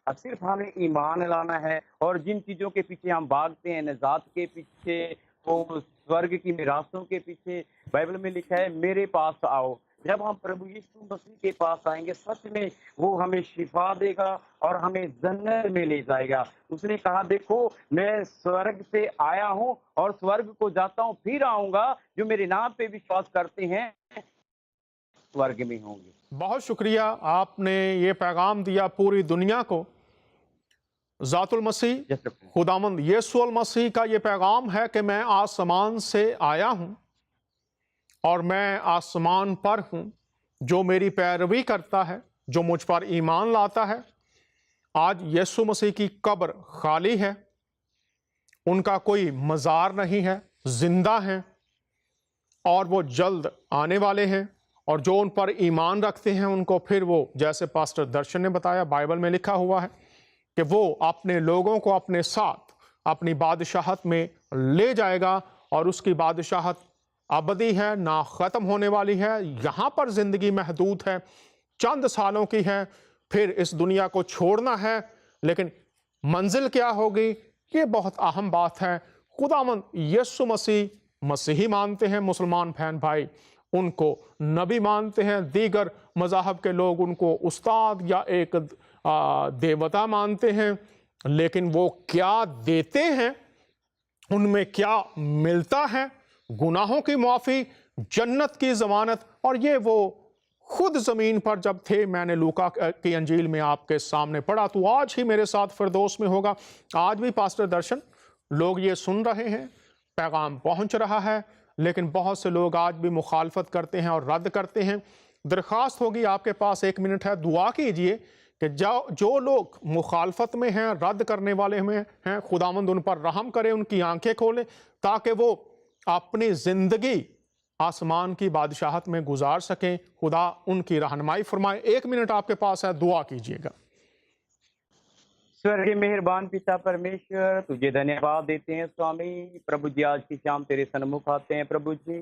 अब सिर्फ हमें ईमान लाना है और जिन चीजों के पीछे हम भागते हैं, निजात के पीछे, वो स्वर्ग की मिरासों के पीछे, बाइबल में लिखा है मेरे पास आओ। जब हम प्रभु यीशु मसीह के पास आएंगे, सच में वो हमें शिफा देगा और हमें जन्नत में ले जाएगा। उसने कहा देखो मैं स्वर्ग से आया हूँ और स्वर्ग को जाता हूँ, फिर आऊंगा, जो मेरे नाम पे विश्वास करते हैं स्वर्ग में होंगे। बहुत शुक्रिया, आपने ये पैगाम दिया पूरी दुनिया को। ज़ातुल मसीह खुदावंद यीशु मसीह का ये पैगाम है कि मैं आसमान से आया हूँ और मैं आसमान पर हूं। जो मेरी पैरवी करता है, जो मुझ पर ईमान लाता है, आज यीशु मसीह की कब्र खाली है, उनका कोई मज़ार नहीं है, जिंदा हैं और वो जल्द आने वाले हैं। और जो उन पर ईमान रखते हैं उनको फिर वो, जैसे पास्टर दर्शन ने बताया, बाइबल में लिखा हुआ है कि वो अपने लोगों को अपने साथ अपनी बादशाहत में ले जाएगा और उसकी बादशाहत अबदी है, ना ख़त्म होने वाली है। यहाँ पर ज़िंदगी महदूद है, चंद सालों की है, फिर इस दुनिया को छोड़ना है। लेकिन मंजिल क्या होगी, ये बहुत अहम बात है। खुदावंद यीशु मसीह मसीही मानते हैं मुसलमान बहन भाई, उनको नबी मानते हैं। दीगर मज़ाहब के लोग उनको उस्ताद या एक देवता मानते हैं। लेकिन वो क्या देते हैं, उनमें क्या मिलता है? गुनाहों की माफ़ी, जन्नत की ज़मानत। और ये वो खुद ज़मीन पर जब थे, मैंने लूका की अंजील में आपके सामने पढ़ा, तो आज ही मेरे साथ फिरदौस में होगा। आज भी पास्टर दर्शन, लोग ये सुन रहे हैं, पैगाम पहुंच रहा है, लेकिन बहुत से लोग आज भी मुखालफत करते हैं और रद्द करते हैं। दरख्वास्त होगी, आपके पास 1 मिनट है, दुआ कीजिए कि जो लोग मुखालफत में हैं, रद्द करने वाले में हैं, खुदावंद उन पर रहम करे, उनकी आंखें खोले, ताकि वो अपनी ज़िंदगी आसमान की बादशाहत में गुजार सकें। खुदा उनकी रहनुमाई फरमाए। 1 मिनट आपके पास है, दुआ कीजिएगा। स्वर्गीय मेहरबान पिता परमेश्वर, तुझे धन्यवाद देते हैं स्वामी। प्रभु जी, आज की शाम तेरे सन्मुख आते हैं प्रभु जी।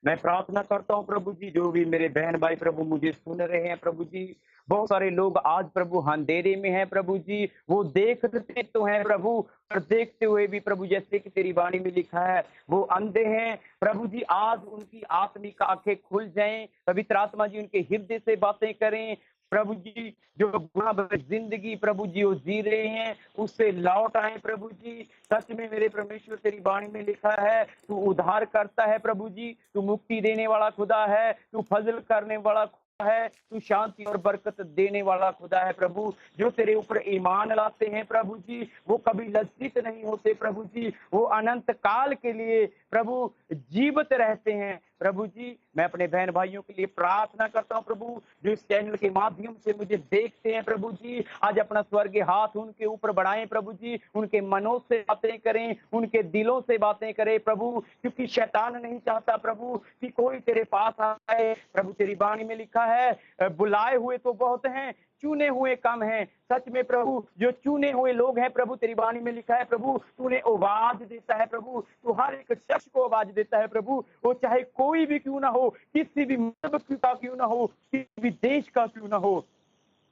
मैं प्रार्थना करता हूँ प्रभु जी, जो भी मेरे बहन भाई प्रभु मुझे सुन रहे हैं प्रभु जी, बहुत सारे लोग आज प्रभु अंधेरे में हैं प्रभु जी। वो देखते तो हैं प्रभु, पर देखते हुए भी प्रभु, जैसे कि तेरी वाणी में लिखा है, वो अंधे हैं प्रभु जी। आज उनकी आत्मिक आंखें खुल जाएं, पवित्र आत्मा जी उनके हृदय से बातें करें प्रभु जी। जो गुनाह भरी जिंदगी प्रभु जी वो जी रहे हैं, उससे लौट आए प्रभु जी। सच में मेरे परमेश्वर, तेरी वाणी में लिखा है, तू उद्धार करता है प्रभु जी, तू मुक्ति देने वाला खुदा है, तू फजल करने वाला है, तू शांति और बरकत देने वाला खुदा है प्रभु। जो तेरे ऊपर ईमान लाते हैं प्रभु जी, वो कभी लज्जित नहीं होते प्रभु जी, वो अनंत काल के लिए प्रभु जीवित रहते हैं प्रभु जी। मैं अपने बहन भाइयों के लिए प्रार्थना करता हूँ प्रभु, जो इस चैनल के माध्यम से मुझे देखते हैं प्रभु जी। आज अपना स्वर्गीय हाथ उनके ऊपर बढ़ाएं प्रभु जी, उनके मनों से बातें करें, उनके दिलों से बातें करें प्रभु, क्योंकि शैतान नहीं चाहता प्रभु कि कोई तेरे पास आए प्रभु। तेरी वाणी में लिखा है, बुलाए हुए तो बहुत हैं, चुने हुए कम हैं। सच में प्रभु, जो चुने हुए लोग हैं प्रभु, तेरी वाणी में लिखा है प्रभु, तूने आवाज देता है प्रभु, तू हर एक शख्स को आवाज देता है प्रभु, वो चाहे कोई भी क्यों ना हो, किसी भी मजहब का क्यों ना हो, किसी भी देश का क्यों ना हो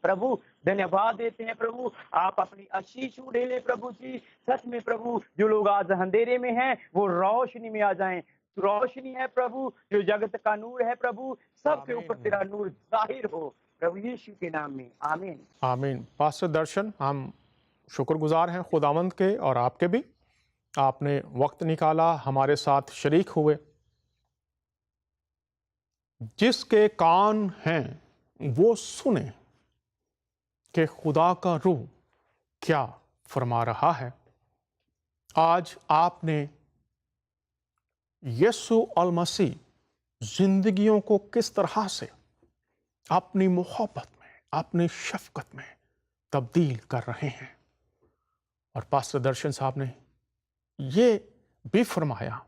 प्रभु। धन्यवाद देते हैं प्रभु, आप अपनी आशीष उड़ेले प्रभु जी। सच में प्रभु, जो लोग आज अंधेरे में हैं वो रोशनी में आ जाएं। रोशनी है प्रभु, जो जगत का नूर है प्रभु, सबके ऊपर तेरा नूर जाहिर हो प्रभु यीशु के नाम में, आमीन आमीन। पास्टर दर्शन, हम शुक्रगुजार हैं खुदावंद के और आपके भी, आपने वक्त निकाला, हमारे साथ शरीक हुए। जिसके कान हैं वो सुने कि खुदा का रूह क्या फरमा रहा है। आज आपने यीशु अल मसीह जिंदगियों को किस तरह से अपनी मोहब्बत में, अपनी शफकत में तब्दील कर रहे हैं। और पास्टर दर्शन साहब ने ये भी फरमाया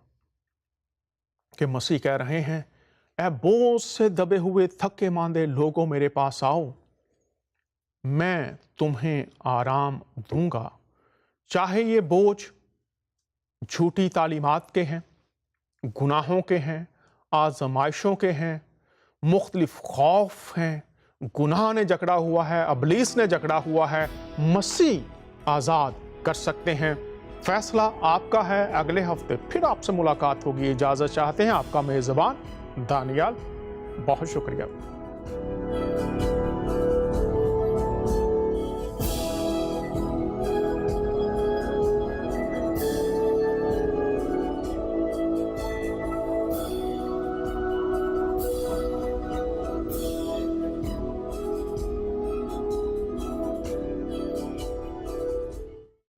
कि मसीह कह रहे हैं, ऐ बोझ से दबे हुए थके मांदे लोगों मेरे पास आओ, मैं तुम्हें आराम दूंगा। चाहे ये बोझ झूठी तालीमात के हैं, गुनाहों के हैं, आजमाइशों के हैं, मुख्तलिफ खौफ हैं, गुनाह ने जकड़ा हुआ है, अबलीस ने जकड़ा हुआ है, मसीह आज़ाद कर सकते हैं। फैसला आपका है। अगले हफ्ते फिर आपसे मुलाकात होगी। इजाज़त चाहते हैं आपका मेज़बान दानियाल। बहुत शुक्रिया।